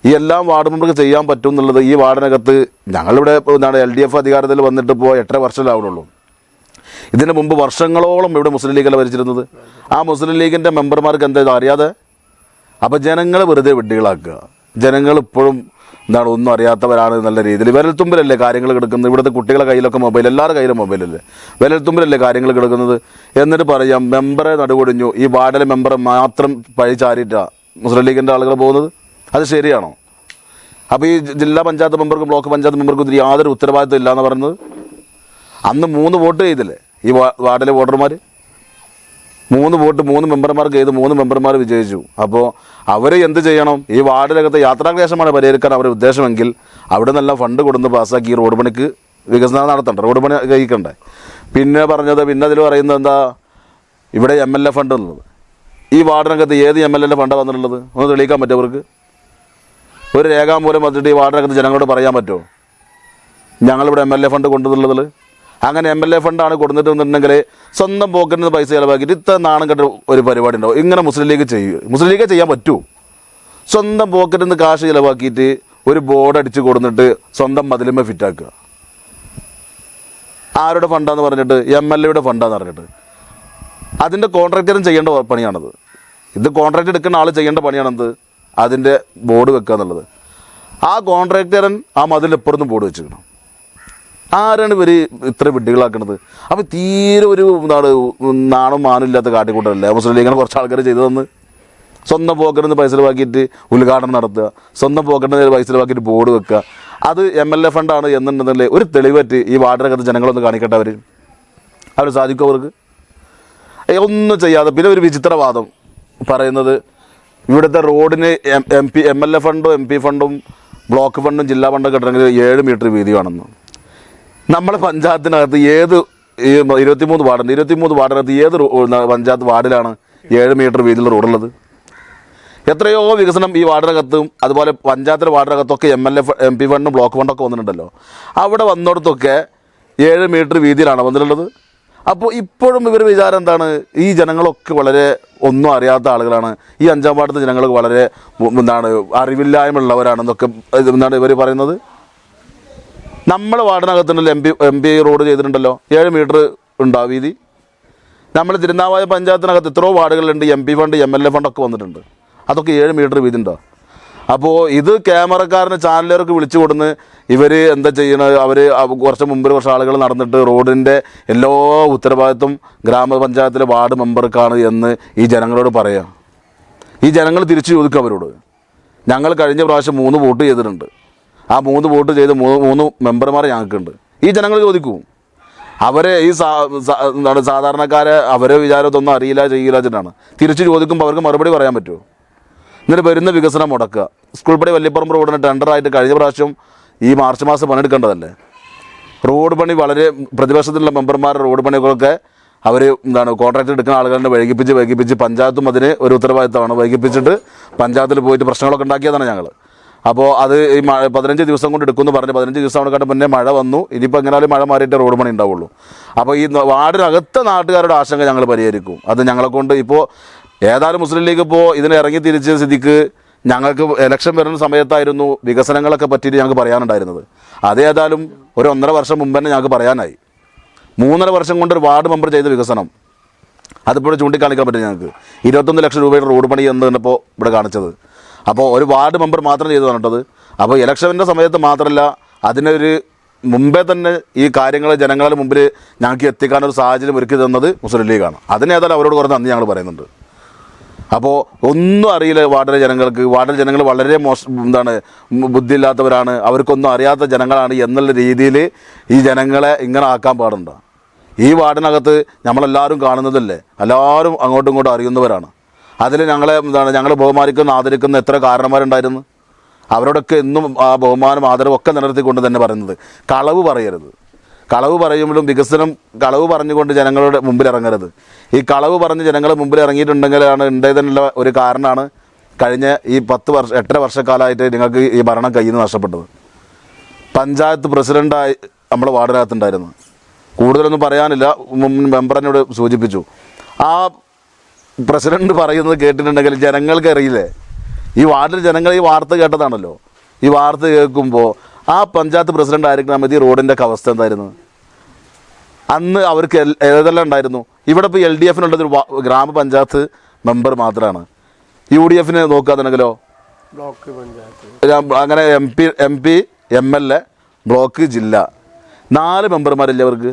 ഈ എല്ലാം വാർഡ് മെമ്പർക്ക് ചെയ്യാൻ പറ്റും എന്നുള്ളത് ഈ വാർഡിനകത്ത് ഞങ്ങളിവിടെ LDF അധികാരത്തിൽ വന്നിട്ട് ഇപ്പോൾ 8 വർഷമാവുന്നുള്ളൂ. ഇതിന് മുമ്പ് വർഷങ്ങളോളം ഇവിടെ മുസ്ലിം ലീഗല്ല ഭരിച്ചിരുന്നത്. ആ മുസ്ലിം ലീഗിൻ്റെ മെമ്പർമാർക്ക് എന്താ അറിയാതെ? അപ്പോൾ ജനങ്ങളെ വെറുതെ വിഡ്ഢികളാക്കുക. ജനങ്ങൾ ഇപ്പോഴും ഒന്നും അറിയാത്തവരാണ് എന്നുള്ള രീതിയിൽ വിരൽത്തുമ്പിലല്ലേ കാര്യങ്ങൾ കിടക്കുന്നത്. ഇവിടുത്തെ കുട്ടികളുടെ കയ്യിലൊക്കെ മൊബൈൽ, എല്ലാവരുടെ കയ്യിലും മൊബൈലല്ലേ, വിരൽത്തുമ്പിലല്ലേ കാര്യങ്ങൾ കിടക്കുന്നത്. എന്നിട്ട് പറയാം മെമ്പറെ നടുകൊടിഞ്ഞു, ഈ വാർഡിലെ മെമ്പറെ മാത്രം പഴി ചാരിയിട്ടാണ് മുസ്ലിം ലീഗിൻ്റെ ആളുകൾ പോകുന്നത്. അത് ശരിയാണോ? അപ്പോൾ ഈ ജില്ലാ പഞ്ചായത്ത് മെമ്പർക്കും ബ്ലോക്ക് പഞ്ചായത്ത് മെമ്പർക്കും ഇതിൽ യാതൊരു ഉത്തരവാദിത്വം ഇല്ല എന്ന് പറയുന്നത്. അന്ന് 3 വോട്ട് ചെയ്തില്ലേ ഈ വാർഡിലെ വോട്ടർമാർ? 3 വോട്ട് 3 മെമ്പർമാർക്ക് ചെയ്ത് 3 മെമ്പർമാർ വിജയിച്ചു. അപ്പോൾ അവർ എന്ത് ചെയ്യണം? ഈ വാർഡിനകത്ത് യാത്രാക്ലേശമാണ് പരിഹരിക്കാൻ അവരുടെ ഉദ്ദേശമെങ്കിൽ അവിടെ നിന്നെല്ലാം ഫണ്ട് കൊടുത്ത് പാസ്സാക്കി ഈ റോഡ് പണിക്ക് വികസനം നടത്തണ്ട, റോഡ് പണി കഴിക്കണ്ടേ. പിന്നെ അതിൽ പറയുന്നത് എന്താ? ഇവിടെ MLA ഫണ്ട് ഉള്ളത്. ഈ വാർഡിനകത്ത് ഏത് MLA ഫണ്ടാണ് വന്നിട്ടുള്ളത്? ഒന്ന് തെളിയിക്കാൻ പറ്റുമോ അവർക്ക്? ഒരു രേഖാമൂലം വന്നിട്ട് ഈ വാർഡിനകത്ത് ജനങ്ങളോട് പറയാൻ പറ്റുമോ ഞങ്ങളിവിടെ MLA ഫണ്ട് കൊണ്ടുവന്നുള്ളതിൽ? അങ്ങനെ MLA ഫണ്ടാണ് കൊടുത്തിട്ടുണ്ടെങ്കിൽ സ്വന്തം പോക്കറ്റിൽ നിന്ന് പൈസ ചിലവാക്കിയിട്ട് ഇത്ര നാണം കെട്ട ഒരു പരിപാടി ഉണ്ടാവും. ഇങ്ങനെ മുസ്ലിം ലീഗ് ചെയ്യാൻ പറ്റുമോ? സ്വന്തം പോക്കറ്റിൽ നിന്ന് കാശ് ചിലവാക്കിയിട്ട് ഒരു ബോർഡ് അടിച്ച് കൊടുത്തിട്ട് സ്വന്തം മതിലുമേ ഫിറ്റാക്കുക. ആരുടെ ഫണ്ടാന്ന് പറഞ്ഞിട്ട്? MLA ഫണ്ടാന്ന് പറഞ്ഞിട്ട്. അതിൻ്റെ കോൺട്രാക്ടറും ചെയ്യേണ്ട പണിയാണത്. ഇത് കോൺട്രാക്ട് എടുക്കുന്ന ആൾ ചെയ്യേണ്ട പണിയാണെന്ത്? അതിൻ്റെ ബോർഡ് വെക്കുക എന്നുള്ളത്. ആ കോൺട്രാക്ടറൻ ആ മതിലിപ്പുറത്തും ബോർഡ് വെച്ചിരിക്കണം. ആരാണ് ഇവർ ഇത്ര വിഡ്ഢികളാക്കുന്നത്? അപ്പോൾ തീരെ ഒരു നാണും മാനും ഇല്ലാത്ത കാട്ടിക്കൂട്ടലല്ലേ മുസ്ലിം ലീഗിനെ കുറച്ച് ആൾക്കാർ ചെയ്തു തന്ന്. സ്വന്തം പോക്കറ്റിൽ നിന്ന് പൈസ ചിലവാക്കിയിട്ട് ഉദ്ഘാടനം നടത്തുക, സ്വന്തം പോക്കറ്റിൽ നിന്ന് പൈസ ചിലവാക്കിയിട്ട് ബോർഡ് വെക്കുക. അത് MLA ഫണ്ടാണ് എന്നുണ്ടെന്നല്ലേ ഒരു തെളിവറ്റ് ഈ വാർഡിനകത്ത് ജനങ്ങളൊന്ന് കാണിക്കട്ടെ. അവർ സാധിക്കും അവർക്ക്? ഒന്നും ചെയ്യാതെ പിന്നെ ഒരു വിചിത്രവാദം പറയുന്നത് ഇവിടുത്തെ റോഡിന് MLA ഫണ്ടും MP ഫണ്ടും ബ്ലോക്ക് ഫണ്ടും ജില്ലാ ഫണ്ടും കിട്ടണമെങ്കിൽ 7 മീറ്റർ വീതിയാണെന്ന്. നമ്മുടെ പഞ്ചായത്തിനകത്ത് ഏത് 23 വാർഡുണ്ട്, 23 വാർഡിനകത്ത് ഏത് പഞ്ചായത്ത് വാർഡിലാണ് 7 മീറ്റർ വീതിയുള്ള റോഡുള്ളത്? എത്രയോ വികസനം ഈ വാർഡിനകത്തും അതുപോലെ പഞ്ചായത്തിലെ വാർഡിനകത്തൊക്കെ MP ഫണ്ടും ബ്ലോക്ക് ഫണ്ടൊക്കെ വന്നിട്ടുണ്ടല്ലോ. അവിടെ വന്നിടത്തൊക്കെ 7 മീറ്റർ വീതിയിലാണ് വന്നിട്ടുള്ളത്. അപ്പോൾ ഇപ്പോഴും ഇവർ വിചാരം എന്താണ്? ഈ ജനങ്ങളൊക്കെ വളരെ ഒന്നും അറിയാത്ത ആളുകളാണ്, ഈ 5-ാം വാർഡിലെ ജനങ്ങൾ വളരെ അറിവില്ലായ്മയുള്ളവരാണെന്നൊക്കെ ഇവർ പറയുന്നത്. നമ്മൾ വാർഡിനകത്തുണ്ടല്ലോ MP റോഡ് ചെയ്തിട്ടുണ്ടല്ലോ, 7 മീറ്റർ ഉണ്ടാവും വീതി. നമ്മൾ തിരുനാവായ പഞ്ചായത്തിനകത്ത് എത്രയോ വാർഡുകളുണ്ട് MP ഫണ്ട് MLA ഫണ്ടൊക്കെ വന്നിട്ടുണ്ട്. അതൊക്കെ 7 മീറ്റർ വീതി ഉണ്ടോ? അപ്പോൾ ഇത് ക്യാമറക്കാരന് ചാനലുകാർക്ക് വിളിച്ചു കൊടുന്ന് ഇവർ എന്താ ചെയ്യണത്? അവർ കുറച്ച് ആളുകൾ നടന്നിട്ട് റോഡിൻ്റെ എല്ലാ ഉത്തരവാദിത്വം ഗ്രാമപഞ്ചായത്തിലെ വാർഡ് മെമ്പർക്കാണ് എന്ന് ഈ ജനങ്ങളോട് പറയാം. ഈ ജനങ്ങൾ തിരിച്ചു ചോദിക്കും അവരോട്. ഞങ്ങൾ കഴിഞ്ഞ പ്രാവശ്യം 3 വോട്ട് ചെയ്തിട്ടുണ്ട്. ആ 3 വോട്ട് ചെയ്ത് 3 മെമ്പർമാരെ ഞങ്ങൾക്കുണ്ട്. ഈ ജനങ്ങൾ ചോദിക്കും. അവരെ ഈ സാധാരണക്കാരെ അവരെ വിചാരത്തൊന്നും അറിയില്ല ചെയ്യില്ല വെച്ചിട്ടാണ് തിരിച്ച് ചോദിക്കുമ്പോൾ അവർക്ക് മറുപടി പറയാൻ പറ്റുമോ? എന്നിട്ട് വരുന്ന വികസനം മുടക്കുക. സ്കൂൾ പടി വല്ലിപ്പുറം റോഡിന് ടെൻഡറായിട്ട് കഴിഞ്ഞ പ്രാവശ്യം ഈ മാർച്ച് മാസം പണിയെടുക്കേണ്ടതല്ലേ? റോഡ് പണി വളരെ പ്രതിപക്ഷത്തിലുള്ള മെമ്പർമാരുടെ റോഡ് പണികളൊക്കെ അവർ കോൺട്രാക്ട് എടുക്കുന്ന ആളുകളെ വൈകിപ്പിച്ച് പഞ്ചായത്തും അതിന് ഒരു ഉത്തരവാദിത്തമാണ്. വൈകിപ്പിച്ചിട്ട് പഞ്ചായത്തിൽ പോയിട്ട് പ്രശ്നങ്ങളൊക്കെ ഉണ്ടാക്കിയതാണ് ഞങ്ങൾ. അപ്പോൾ അത് ഈ 15 ദിവസം കൊണ്ട് എടുക്കുമെന്ന് പറഞ്ഞ് 15 ദിവസം കണ്ട് മുന്നേ മഴ വന്നു. ഇനിയിപ്പോൾ എങ്ങനെയാലും മഴ മാറിയിട്ട് റോഡ് പണി ഉണ്ടാവുള്ളൂ. അപ്പോൾ ഈ വാർഡിനകത്തെ നാട്ടുകാരുടെ ആശങ്ക ഞങ്ങൾ പരിഹരിക്കും. അത് ഞങ്ങളെ കൊണ്ട് ഇപ്പോൾ ഏതായാലും മുസ്ലിം ലീഗ് ഇപ്പോൾ ഇതിനെ ഇറങ്ങി തിരിച്ച സ്ഥിതിക്ക് ഞങ്ങൾക്ക് ഇലക്ഷൻ വരുന്ന സമയത്തായിരുന്നു വികസനങ്ങളൊക്കെ പറ്റിയിട്ട് ഞങ്ങൾക്ക് പറയാനുണ്ടായിരുന്നത്. അതേതായാലും ഒരു 1.5 വർഷം മുമ്പ് തന്നെ ഞങ്ങൾക്ക് പറയാനായി. 3.5 വർഷം കൊണ്ട് ഒരു വാർഡ് മെമ്പർ ചെയ്ത വികസനം അതിപ്പോഴും ചൂണ്ടിക്കാണിക്കാൻ പറ്റും ഞങ്ങൾക്ക്. 21 ലക്ഷം രൂപയുടെ റോഡ് പണി എന്ന് തന്നെപ്പോൾ ഇവിടെ കാണിച്ചത്. അപ്പോൾ ഒരു വാർഡ് മെമ്പർ മാത്രം ചെയ്തു പറഞ്ഞിട്ടത്. അപ്പോൾ ഇലക്ഷൻ്റെ സമയത്ത് മാത്രമല്ല, അതിനൊരു മുമ്പേ തന്നെ ഈ കാര്യങ്ങൾ ജനങ്ങളുടെ മുമ്പിൽ ഞങ്ങൾക്ക് എത്തിക്കാനൊരു സാഹചര്യം ഒരുക്കി തന്നത് മുസ്ലിം ലീഗാണ്. അതിനേതായാലും അവരോട് കുറച്ച് നന്ദി ഞങ്ങൾ പറയുന്നുണ്ട്. അപ്പോൾ ഒന്നും അറിയില്ല വാർഡിലെ ജനങ്ങൾക്ക്. വാർഡിലെ ജനങ്ങൾ വളരെ ബുദ്ധിയില്ലാത്തവരാണ്, അവർക്കൊന്നും അറിയാത്ത ജനങ്ങളാണ് എന്നുള്ള രീതിയിൽ ഈ ജനങ്ങളെ ഇങ്ങനെ ആക്കാൻ പാടുണ്ടോ? ഈ വാർഡിനകത്ത് നമ്മളെല്ലാവരും കാണുന്നതല്ലേ, എല്ലാവരും അങ്ങോട്ടും ഇങ്ങോട്ടും അറിയുന്നവരാണ്. അതിൽ ഞങ്ങൾ ബഹുമാനിക്കുന്ന ആദരിക്കുന്ന എത്ര കാരണന്മാരുണ്ടായിരുന്നു. അവരോടൊക്കെ എന്നും ആ ബഹുമാനം ആദരവും ഒക്കെ നിലനിർത്തിക്കൊണ്ട് തന്നെ പറയുന്നത് കളവ് പറയരുത്. കളവ് പറയുമ്പോഴും വികസനം കളവ് പറഞ്ഞുകൊണ്ട് ജനങ്ങളുടെ മുമ്പിൽ ഇറങ്ങരുത്. ഈ കളവ് പറഞ്ഞ് ജനങ്ങളുടെ മുമ്പിൽ ഇറങ്ങിയിട്ടുണ്ടെങ്കിലാണ് ഉണ്ടായതിനുള്ള ഒരു കാരണമാണ് കഴിഞ്ഞ ഈ 8.5 വർഷക്കാലമായിട്ട് നിങ്ങൾക്ക് ഈ ഭരണം കയ്യിൽ നിന്ന് നഷ്ടപ്പെട്ടത്. പഞ്ചായത്ത് പ്രസിഡൻ്റായി നമ്മൾ വാർഡിനകത്തുണ്ടായിരുന്നു. കൂടുതലൊന്നും പറയാനില്ല, മെമ്പർ എന്നോട് സൂചിപ്പിച്ചു. ആ പ്രസിഡന്റ് പറയുന്നത് കേട്ടിട്ടുണ്ടെങ്കിൽ ജനങ്ങൾക്ക് അറിയില്ലേ, ഈ വാർഡിൽ ജനങ്ങൾ ഈ വാർത്ത കേട്ടതാണല്ലോ. ഈ വാർത്ത കേൾക്കുമ്പോൾ ആ പഞ്ചായത്ത് പ്രസിഡന്റ് ആയിരിക്കണം മതി റോഡിൻ്റെ അവസ്ഥ എന്തായിരുന്നു അന്ന് അവർക്ക് ഏതെല്ലാം ഉണ്ടായിരുന്നു. ഇവിടെ ഇപ്പോൾ LDFനുള്ളതൊരു ഗ്രാമപഞ്ചായത്ത് മെമ്പർ മാത്രമാണ്. UDF നോക്കുകയാണെന്നുണ്ടെങ്കിലോ അങ്ങനെ MP MLA ബ്ലോക്ക് ജില്ല 4 മെമ്പർമാരില്ല അവർക്ക്.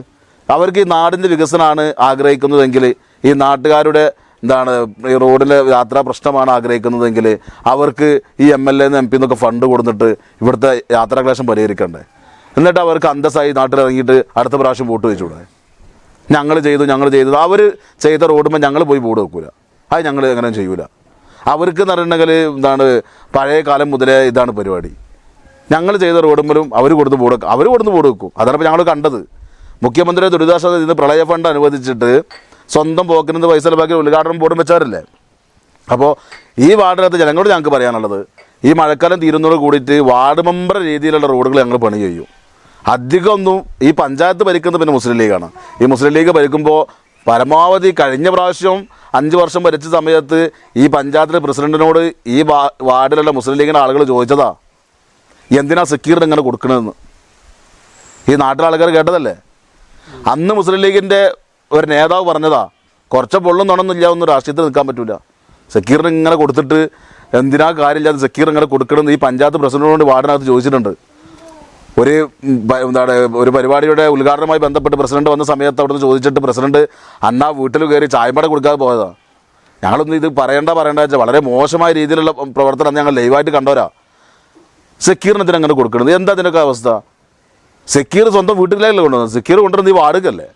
അവർക്ക് ഈ നാടിൻ്റെ വികസനമാണ് ആഗ്രഹിക്കുന്നതെങ്കിൽ, ഈ നാട്ടുകാരുടെ ഈ റോഡിലെ യാത്രാ പ്രശ്നമാണ് ആഗ്രഹിക്കുന്നതെങ്കിൽ അവർക്ക് ഈ MLA MP എന്നൊക്കെ ഫണ്ട് കൊടുത്തിട്ട് ഇവിടുത്തെ യാത്രാക്ലേശം പരിഹരിക്കണ്ടേ? എന്നിട്ട് അവർക്ക് അന്തസ്സായി നാട്ടിലിറങ്ങിയിട്ട് അടുത്ത പ്രാവശ്യം വോട്ട് വെച്ചുകൂടെ? ഞങ്ങൾ ചെയ്തു അവർ ചെയ്ത റോഡുമ്പോൾ ഞങ്ങൾ പോയി ബോർഡ് വെക്കൂല, അത് ഞങ്ങൾ അങ്ങനെ ചെയ്യൂല. അവർക്ക് എന്ന് പറഞ്ഞിട്ടുണ്ടെങ്കിൽ പഴയ കാലം മുതലേ ഇതാണ് പരിപാടി. ഞങ്ങൾ ചെയ്ത റോഡുമ്പോഴും അവർ കൊടുത്ത് ബോർഡ് വെക്കും. അതാണ് ഇപ്പോൾ ഞങ്ങൾ കണ്ടത്. മുഖ്യമന്ത്രി ദുരിതാശ്വാസ നിധി പ്രളയ ഫണ്ട് അനുവദിച്ചിട്ട് സ്വന്തം പോക്കിന് പൈസ ലഭിക്കാൻ ഉദ്ഘാടനം ബോർഡും വെച്ചവരല്ലേ. അപ്പോൾ ഈ വാർഡിനകത്ത് ജനങ്ങളോട് ഞങ്ങൾക്ക് പറയാനുള്ളത്, ഈ മഴക്കാലം തീരുന്നതോട് കൂടിയിട്ട് വാർഡ് മെമ്പർ രീതിയിലുള്ള റോഡുകൾ ഞങ്ങൾ പണി ചെയ്യും. അധികമൊന്നും ഈ പഞ്ചായത്ത് ഭരിക്കുന്നത് പിന്നെ മുസ്ലിം ലീഗാണ്. ഈ മുസ്ലിം ലീഗ് ഭരിക്കുമ്പോൾ പരമാവധി കഴിഞ്ഞ പ്രാവശ്യം 5 വർഷം ഭരിച്ച സമയത്ത് ഈ പഞ്ചായത്തിലെ പ്രസിഡന്റിനോട് ഈ വാർഡിലുള്ള മുസ്ലിം ലീഗിൻ്റെ ആളുകൾ ചോദിച്ചതാ, എന്തിനാ സക്കീറിന് ഇങ്ങനെ കൊടുക്കണമെന്ന്. ഈ നാട്ടിലെ ആൾക്കാർ കേട്ടതല്ലേ. അന്ന് മുസ്ലിം ലീഗിൻ്റെ ഒരു നേതാവ് പറഞ്ഞതാ, കുറച്ച് പൊള്ളും തൊണൊന്നുമില്ല, ഒന്നും രാഷ്ട്രീയത്തിൽ നിൽക്കാൻ പറ്റില്ല. സക്കീറിന് ഇങ്ങനെ കൊടുത്തിട്ട് എന്തിനാ കാര്യമില്ലാതെ സക്കീർ ഇങ്ങനെ കൊടുക്കണമെന്ന് ഈ പഞ്ചായത്ത് പ്രസിഡന്റിനോട് വാർഡിനകത്ത് ചോദിച്ചിട്ടുണ്ട്. ഒരു പരിപാടിയുടെ ഉദ്ഘാടനവുമായി ബന്ധപ്പെട്ട് പ്രസിഡന്റ് വന്ന സമയത്ത് അവിടുന്ന് ചോദിച്ചിട്ട് പ്രസിഡന്റ് അന്നാ വീട്ടിൽ കയറി ചായമ്പട കൊടുക്കാതെ പോയതാണ്. ഞങ്ങളൊന്നും ഇത് പറയേണ്ട വെച്ചാൽ വളരെ മോശമായ രീതിയിലുള്ള പ്രവർത്തനം ഞങ്ങൾ ലൈവായിട്ട് കണ്ടവരാ. സക്കീറിന് ഇതിന് അങ്ങനെ കൊടുക്കുന്നത് എന്താ ഇതിനൊക്കെ അവസ്ഥ? സക്കീർ സ്വന്തം വീട്ടിലേക്കല്ലേ കൊണ്ടുവന്നത്, സക്കീർ കൊണ്ടുവരുന്നത് ഈ വാർഡുകല്ലേ.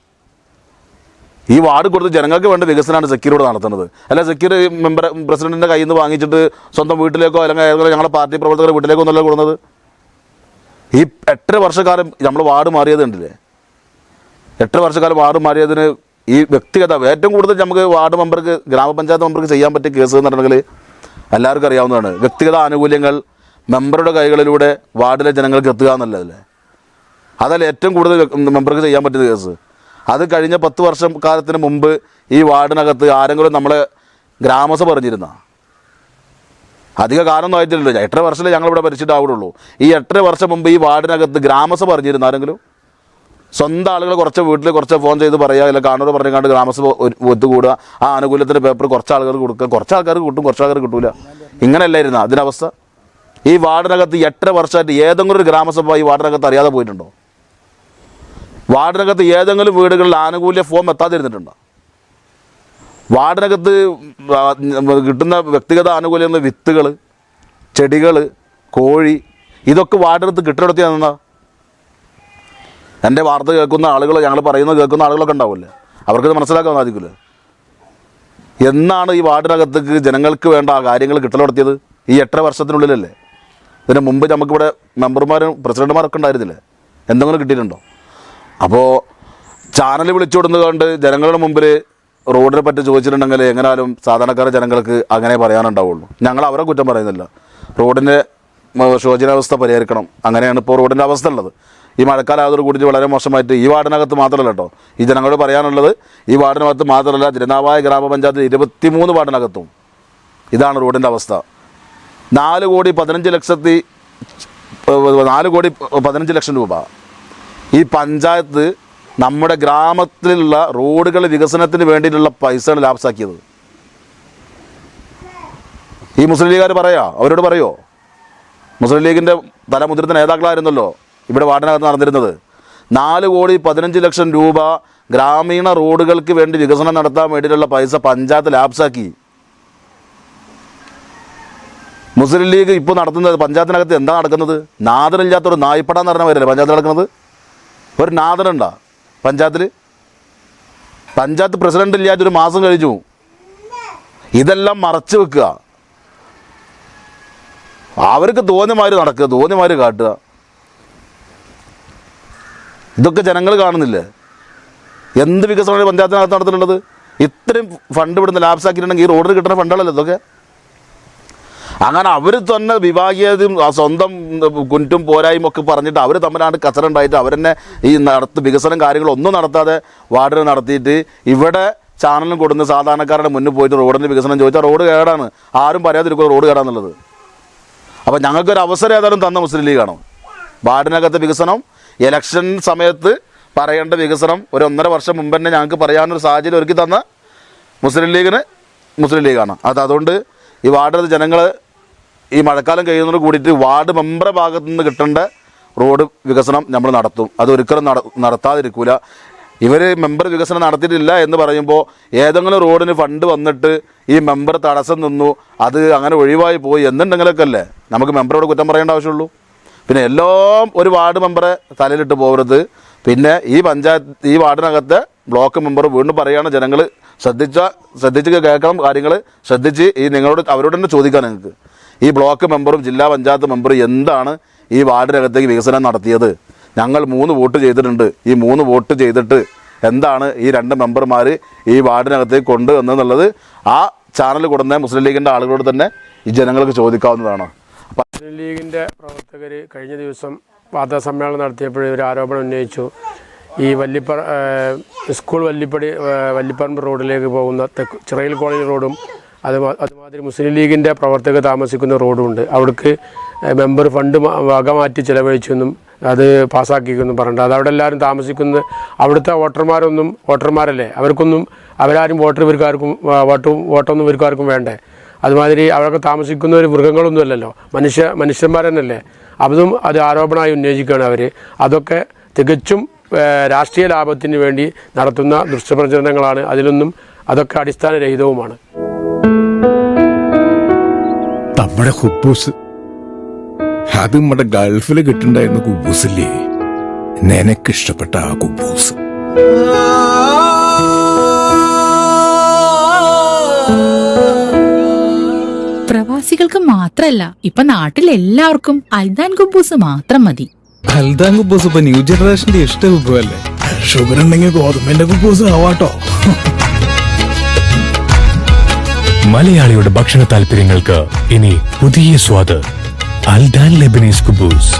ഈ വാർഡ് കൊടുത്ത് ജനങ്ങൾക്ക് വേണ്ട വികസനമാണ് സക്കീറോട് നടത്തുന്നത്. അല്ല സക്കീർ മെമ്പർ പ്രസിഡന്റിൻ്റെ കയ്യിൽ നിന്ന് വാങ്ങിച്ചിട്ട് സ്വന്തം വീട്ടിലേക്കോ അല്ലെങ്കിൽ ഞങ്ങളുടെ പാർട്ടി പ്രവർത്തകരുടെ വീട്ടിലേക്കോ ഒന്നല്ല കൊടുക്കുന്നത്. ഈ 8 വർഷക്കാലം നമ്മൾ വാർഡ് മാറിയത് കണ്ടില്ലേ. 8 വർഷക്കാലം വാർഡ് മാറിയതിന് ഈ വ്യക്തിഗത ഏറ്റവും കൂടുതൽ നമുക്ക് വാർഡ് മെമ്പർക്ക് ഗ്രാമപഞ്ചായത്ത് മെമ്പർക്ക് ചെയ്യാൻ പറ്റിയ കേസ് എന്ന് പറഞ്ഞിട്ടുണ്ടെങ്കിൽ എല്ലാവർക്കും അറിയാവുന്നതാണ്. വ്യക്തിഗത ആനുകൂല്യങ്ങൾ മെമ്പറുടെ കൈകളിലൂടെ വാർഡിലെ ജനങ്ങൾക്ക് എത്തുക എന്നുള്ളതല്ലേ. അതല്ല ഏറ്റവും കൂടുതൽ മെമ്പർക്ക് ചെയ്യാൻ പറ്റുന്ന കേസ്. അത് കഴിഞ്ഞ 10 വർഷം കാലത്തിന് മുമ്പ് ഈ വാർഡിനകത്ത് ആരെങ്കിലും നമ്മളെ ഗ്രാമസഭ പറഞ്ഞിരുന്ന അധിക കാലമൊന്നും ആയിട്ടില്ലല്ലോ. 8 വർഷമല്ലേ ഞങ്ങളിവിടെ ഭരിച്ചിട്ടാവുള്ളൂ. ഈ 8 വർഷം മുമ്പ് ഈ വാർഡിനകത്ത് ഗ്രാമസഭ പറഞ്ഞിരുന്ന ആരെങ്കിലും? സ്വന്തം ആളുകൾ കുറച്ച് വീട്ടിൽ കുറച്ച് ഫോൺ ചെയ്ത് പറയുക, അല്ലെങ്കിൽ കാണൂർ പറഞ്ഞാണ്ട് ഗ്രാമസഭ ഒത്തുകൂടുക, ആ ആനുകൂല്യത്തിൻ്റെ പേപ്പർ കുറച്ച് ആളുകൾക്ക് കൊടുക്കുക, കുറച്ച് ആൾക്കാർക്ക് കിട്ടും, കുറച്ച് ആൾക്കാർക്ക് കിട്ടൂല. ഇങ്ങനെയല്ലായിരുന്നു അതിനവസ്ഥ. ഈ വാർഡിനകത്ത് 8 വർഷമായിട്ട് ഏതെങ്കിലും ഒരു ഗ്രാമസഭ ഈ വാർഡിനകത്ത് അറിയാതെ പോയിട്ടുണ്ടോ? വാർഡിനകത്ത് ഏതെങ്കിലും വീടുകളിൽ ആനുകൂല്യ ഫോം എത്താതിരുന്നിട്ടുണ്ടോ? വാർഡിനകത്ത് കിട്ടുന്ന വ്യക്തിഗത ആനുകൂല്യങ്ങൾ വിത്തുകൾ, ചെടികൾ, കോഴി, ഇതൊക്കെ വാർഡിനകത്ത് കിട്ടിടത്തിയാണെന്നാ. എൻ്റെ വാർത്ത കേൾക്കുന്ന ആളുകൾ, ഞങ്ങൾ പറയുന്നത് കേൾക്കുന്ന ആളുകളൊക്കെ ഉണ്ടാവില്ലേ, അവർക്കത് മനസ്സിലാക്കാൻ സാധിക്കില്ല. എന്നാണ് ഈ വാർഡിനകത്തേക്ക് ജനങ്ങൾക്ക് വേണ്ട ആ കാര്യങ്ങൾ കിട്ടലടത്തിയത്? ഈ 8 വർഷത്തിനുള്ളിലല്ലേ. ഇതിന് മുമ്പ് നമുക്കിവിടെ മെമ്പർമാരും പ്രസിഡന്റുമാരൊക്കെ ഉണ്ടായിരുന്നില്ലേ? എന്തെങ്കിലും കിട്ടിയിട്ടുണ്ടോ? അപ്പോൾ ചാനൽ വിളിച്ചു കൊടുക്കുന്നത് ജനങ്ങളുടെ മുമ്പിൽ റോഡിനെ പറ്റി ചോദിച്ചിട്ടുണ്ടെങ്കിൽ എങ്ങനെയാലും സാധാരണക്കാരെ ജനങ്ങൾക്ക് അങ്ങനെ പറയാനുണ്ടാവുള്ളൂ. ഞങ്ങൾ അവരെ കുറ്റം പറയുന്നില്ല. റോഡിൻ്റെ ശോചനാവസ്ഥ പരിഹരിക്കണം, അങ്ങനെയാണ് ഇപ്പോൾ റോഡിൻ്റെ അവസ്ഥ ഉള്ളത്. ഈ മഴക്കാലം കൂടി വളരെ മോശമായിട്ട് ഈ വാർഡിനകത്ത് മാത്രമല്ല കേട്ടോ, ഈ ജനങ്ങളോട് പറയാനുള്ളത് ഈ വാർഡിനകത്ത് മാത്രമല്ല, തിരുനാവായ ഗ്രാമപഞ്ചായത്ത് 23 വാർഡിനകത്തും ഇതാണ് റോഡിൻ്റെ അവസ്ഥ. 4,15 ലക്ഷം രൂപ ഈ പഞ്ചായത്ത് നമ്മുടെ ഗ്രാമത്തിലുള്ള റോഡുകളുടെ വികസനത്തിന് വേണ്ടിയിട്ടുള്ള പൈസയാണ് ലാപ്സാക്കിയത്. ഈ മുസ്ലിം ലീഗുകാർ അവരോട് പറയുമോ? മുസ്ലിം ലീഗിൻ്റെ തലമുതിർന്ന നേതാക്കളായിരുന്നല്ലോ ഇവിടെ വാർഡിനകത്ത് നടന്നിരുന്നത്. 4,15 ലക്ഷം രൂപ ഗ്രാമീണ റോഡുകൾക്ക് വേണ്ടി വികസനം നടത്താൻ വേണ്ടിയിട്ടുള്ള പൈസ പഞ്ചായത്ത് ലാപ്സാക്കി. മുസ്ലിം ലീഗ് ഇപ്പോൾ നടത്തുന്നത് പഞ്ചായത്തിനകത്ത് എന്താ നടക്കുന്നത്? നാദനില്ലാത്തൊരു നായ്പ്പടാന്ന് പറഞ്ഞ വരല്ലേ പഞ്ചായത്ത് നടക്കുന്നത്? ഒരു നാദനുണ്ടോ പഞ്ചായത്തിൽ? പഞ്ചായത്ത് പ്രസിഡന്റ് ഇല്ലാത്തൊരു മാസം കഴിഞ്ഞു. ഇതെല്ലാം മറച്ചു വെക്കുക, അവർക്ക് തോന്നിയമാര് നടക്കുക, തോന്നിയമാര് കാട്ടുക. ഇതൊക്കെ ജനങ്ങൾ കാണുന്നില്ലേ? എന്ത് വികസനമാണ് പഞ്ചായത്തിനകത്ത് നടത്തിയിട്ടുള്ളത്? ഇത്രയും ഫണ്ട് ഇവിടുന്ന് ലാപ്സാക്കിയിട്ടുണ്ടെങ്കിൽ ഈ റോഡിൽ കിട്ടുന്ന ഫണ്ടുകളല്ലേ ഇതൊക്കെ. അങ്ങനെ അവർ തന്നെ വിഭാഗീയതയും സ്വന്തം കുറ്റും പോരായ്മ ഒക്കെ പറഞ്ഞിട്ട് അവർ തമ്മിലാണ് കച്ചറുണ്ടായിട്ട് അവരെന്നെ ഈ വികസനം കാര്യങ്ങളൊന്നും നടത്താതെ വാർഡിന് നടത്തിയിട്ട് ഇവിടെ ചാനലും കൊടുന്ന് സാധാരണക്കാരുടെ മുന്നിൽ പോയിട്ട് റോഡിൻ്റെ വികസനം ചോദിച്ചാൽ റോഡ് കേടാണ്, ആരും പറയാതിരിക്കുക റോഡ് കേടാന്നുള്ളത്. അപ്പോൾ ഞങ്ങൾക്കൊരു അവസരം ഏതായാലും തന്ന മുസ്ലിം ലീഗാണ്. വാർഡിനകത്തെ വികസനം ഇലക്ഷൻ സമയത്ത് പറയേണ്ട വികസനം 1.5 വർഷം മുമ്പ് തന്നെ ഞങ്ങൾക്ക് പറയാനൊരു സാഹചര്യം ഒരുക്കി തന്ന മുസ്ലിം ലീഗാണ്. അതുകൊണ്ട് ഈ വാർഡിലെ ജനങ്ങൾ ഈ മഴക്കാലം കഴിയുന്നതോട് കൂടിയിട്ട് വാർഡ് മെമ്പറെ ഭാഗത്തു നിന്ന് കിട്ടേണ്ട റോഡ് വികസനം നമ്മൾ നടത്തും. അതൊരിക്കലും നടത്താതിരിക്കില്ല. ഇവർ മെമ്പർ വികസനം നടത്തിയിട്ടില്ല എന്ന് പറയുമ്പോൾ ഏതെങ്കിലും റോഡിന് ഫണ്ട് വന്നിട്ട് ഈ മെമ്പർ തടസ്സം നിന്നു, അത് അങ്ങനെ ഒഴിവായി പോയി എന്നുണ്ടെങ്കിലൊക്കെ അല്ലേ നമുക്ക് മെമ്പറോട് കുറ്റം പറയേണ്ട ആവശ്യമുള്ളൂ. പിന്നെ എല്ലാം ഒരു വാർഡ് മെമ്പറെ തലയിലിട്ട് പോകരുത്. പിന്നെ ഈ വാർഡിനകത്തെ ബ്ലോക്ക് മെമ്പർ വീണ്ടും പറയുകയാണ്, ജനങ്ങൾ ശ്രദ്ധിച്ച് കേൾക്കണം, കാര്യങ്ങൾ ശ്രദ്ധിച്ച് അവരോട് തന്നെ ചോദിക്കാൻ നിങ്ങൾക്ക് ഈ ബ്ലോക്ക് മെമ്പറും ജില്ലാ പഞ്ചായത്ത് മെമ്പറും എന്താണ് ഈ വാർഡിനകത്തേക്ക് വികസനം നടത്തിയത്? ഞങ്ങൾ 3 വോട്ട് ചെയ്തിട്ടുണ്ട്. ഈ 3 വോട്ട് ചെയ്തിട്ട് എന്താണ് ഈ 2 മെമ്പർമാർ ഈ വാർഡിനകത്തേക്ക് കൊണ്ടുവന്നെന്നുള്ളത് ആ ചാനൽ കൊടുന്ന മുസ്ലിം ലീഗിൻ്റെ ആളുകളോട് തന്നെ ഈ ജനങ്ങൾക്ക് ചോദിക്കാവുന്നതാണ്. മുസ്ലിം ലീഗിൻ്റെ പ്രവർത്തകർ കഴിഞ്ഞ ദിവസം വാർത്താ സമ്മേളനം നടത്തിയപ്പോൾ ഒരു ആരോപണം ഉന്നയിച്ചു. ഈ സ്കൂൾ വല്ലിപ്പറമ്പ് റോഡിലേക്ക് പോകുന്ന ചിറയിൽ കോളനി റോഡും അതുമാതിരി മുസ്ലിം ലീഗിൻ്റെ പ്രവർത്തകർ താമസിക്കുന്ന റോഡുമുണ്ട്. അവിടേക്ക് മെമ്പർ ഫണ്ട് വക മാറ്റി ചിലവഴിച്ചെന്നും അത് പാസ്സാക്കിയെന്നും പറഞ്ഞിട്ട് അത് അവിടെ എല്ലാവരും താമസിക്കുന്നത് അവിടുത്തെ വോട്ടർമാരല്ലേ, അവരാരും വോട്ടൊന്നും ഇവർക്കാർക്കും വേണ്ടേ? അതുമാതിരി അവരൊക്കെ താമസിക്കുന്ന ഒരു മൃഗങ്ങളൊന്നും അല്ലല്ലോ, മനുഷ്യന്മാർ തന്നെയല്ലേ. അത് ആരോപണമായി ഉന്നയിക്കുകയാണ് അവർ. അതൊക്കെ തികച്ചും രാഷ്ട്രീയ ലാഭത്തിന് വേണ്ടി നടത്തുന്ന ദുഷ്ടപ്രചരണങ്ങളാണ്. അതൊക്കെ അടിസ്ഥാനരഹിതവുമാണ്. നമ്മുടെ കുബൂസ് അത് നമ്മുടെ ഗൾഫിൽ കിട്ടുണ്ടായിരുന്ന കുബൂസില്ലേ, നിനക്കിഷ്ടപ്പെട്ട ആ കുബൂസ്. പ്രവാസികൾക്ക് മാത്രല്ല, ഇപ്പൊ നാട്ടിൽ എല്ലാവർക്കും അൽദാൻ കുബൂസ് മാത്രം മതി. അൽദാൻ കുബൂസ് ഇപ്പൊ ന്യൂ ജനറേഷന്റെ ഇഷ്ട കുബുവല്ലേ. ഷുഗർ ഉണ്ടെങ്കിൽ ഗോതമ്പിന്റെ കുബൂസ് ആവാട്ടോ. മലയാളിയുടെ ഭക്ഷണ താല്പര്യങ്ങൾക്ക് ഇനി പുതിയ സ്വാദ്. അൽദാൻ ലെബനീസ് കുബൂസ്.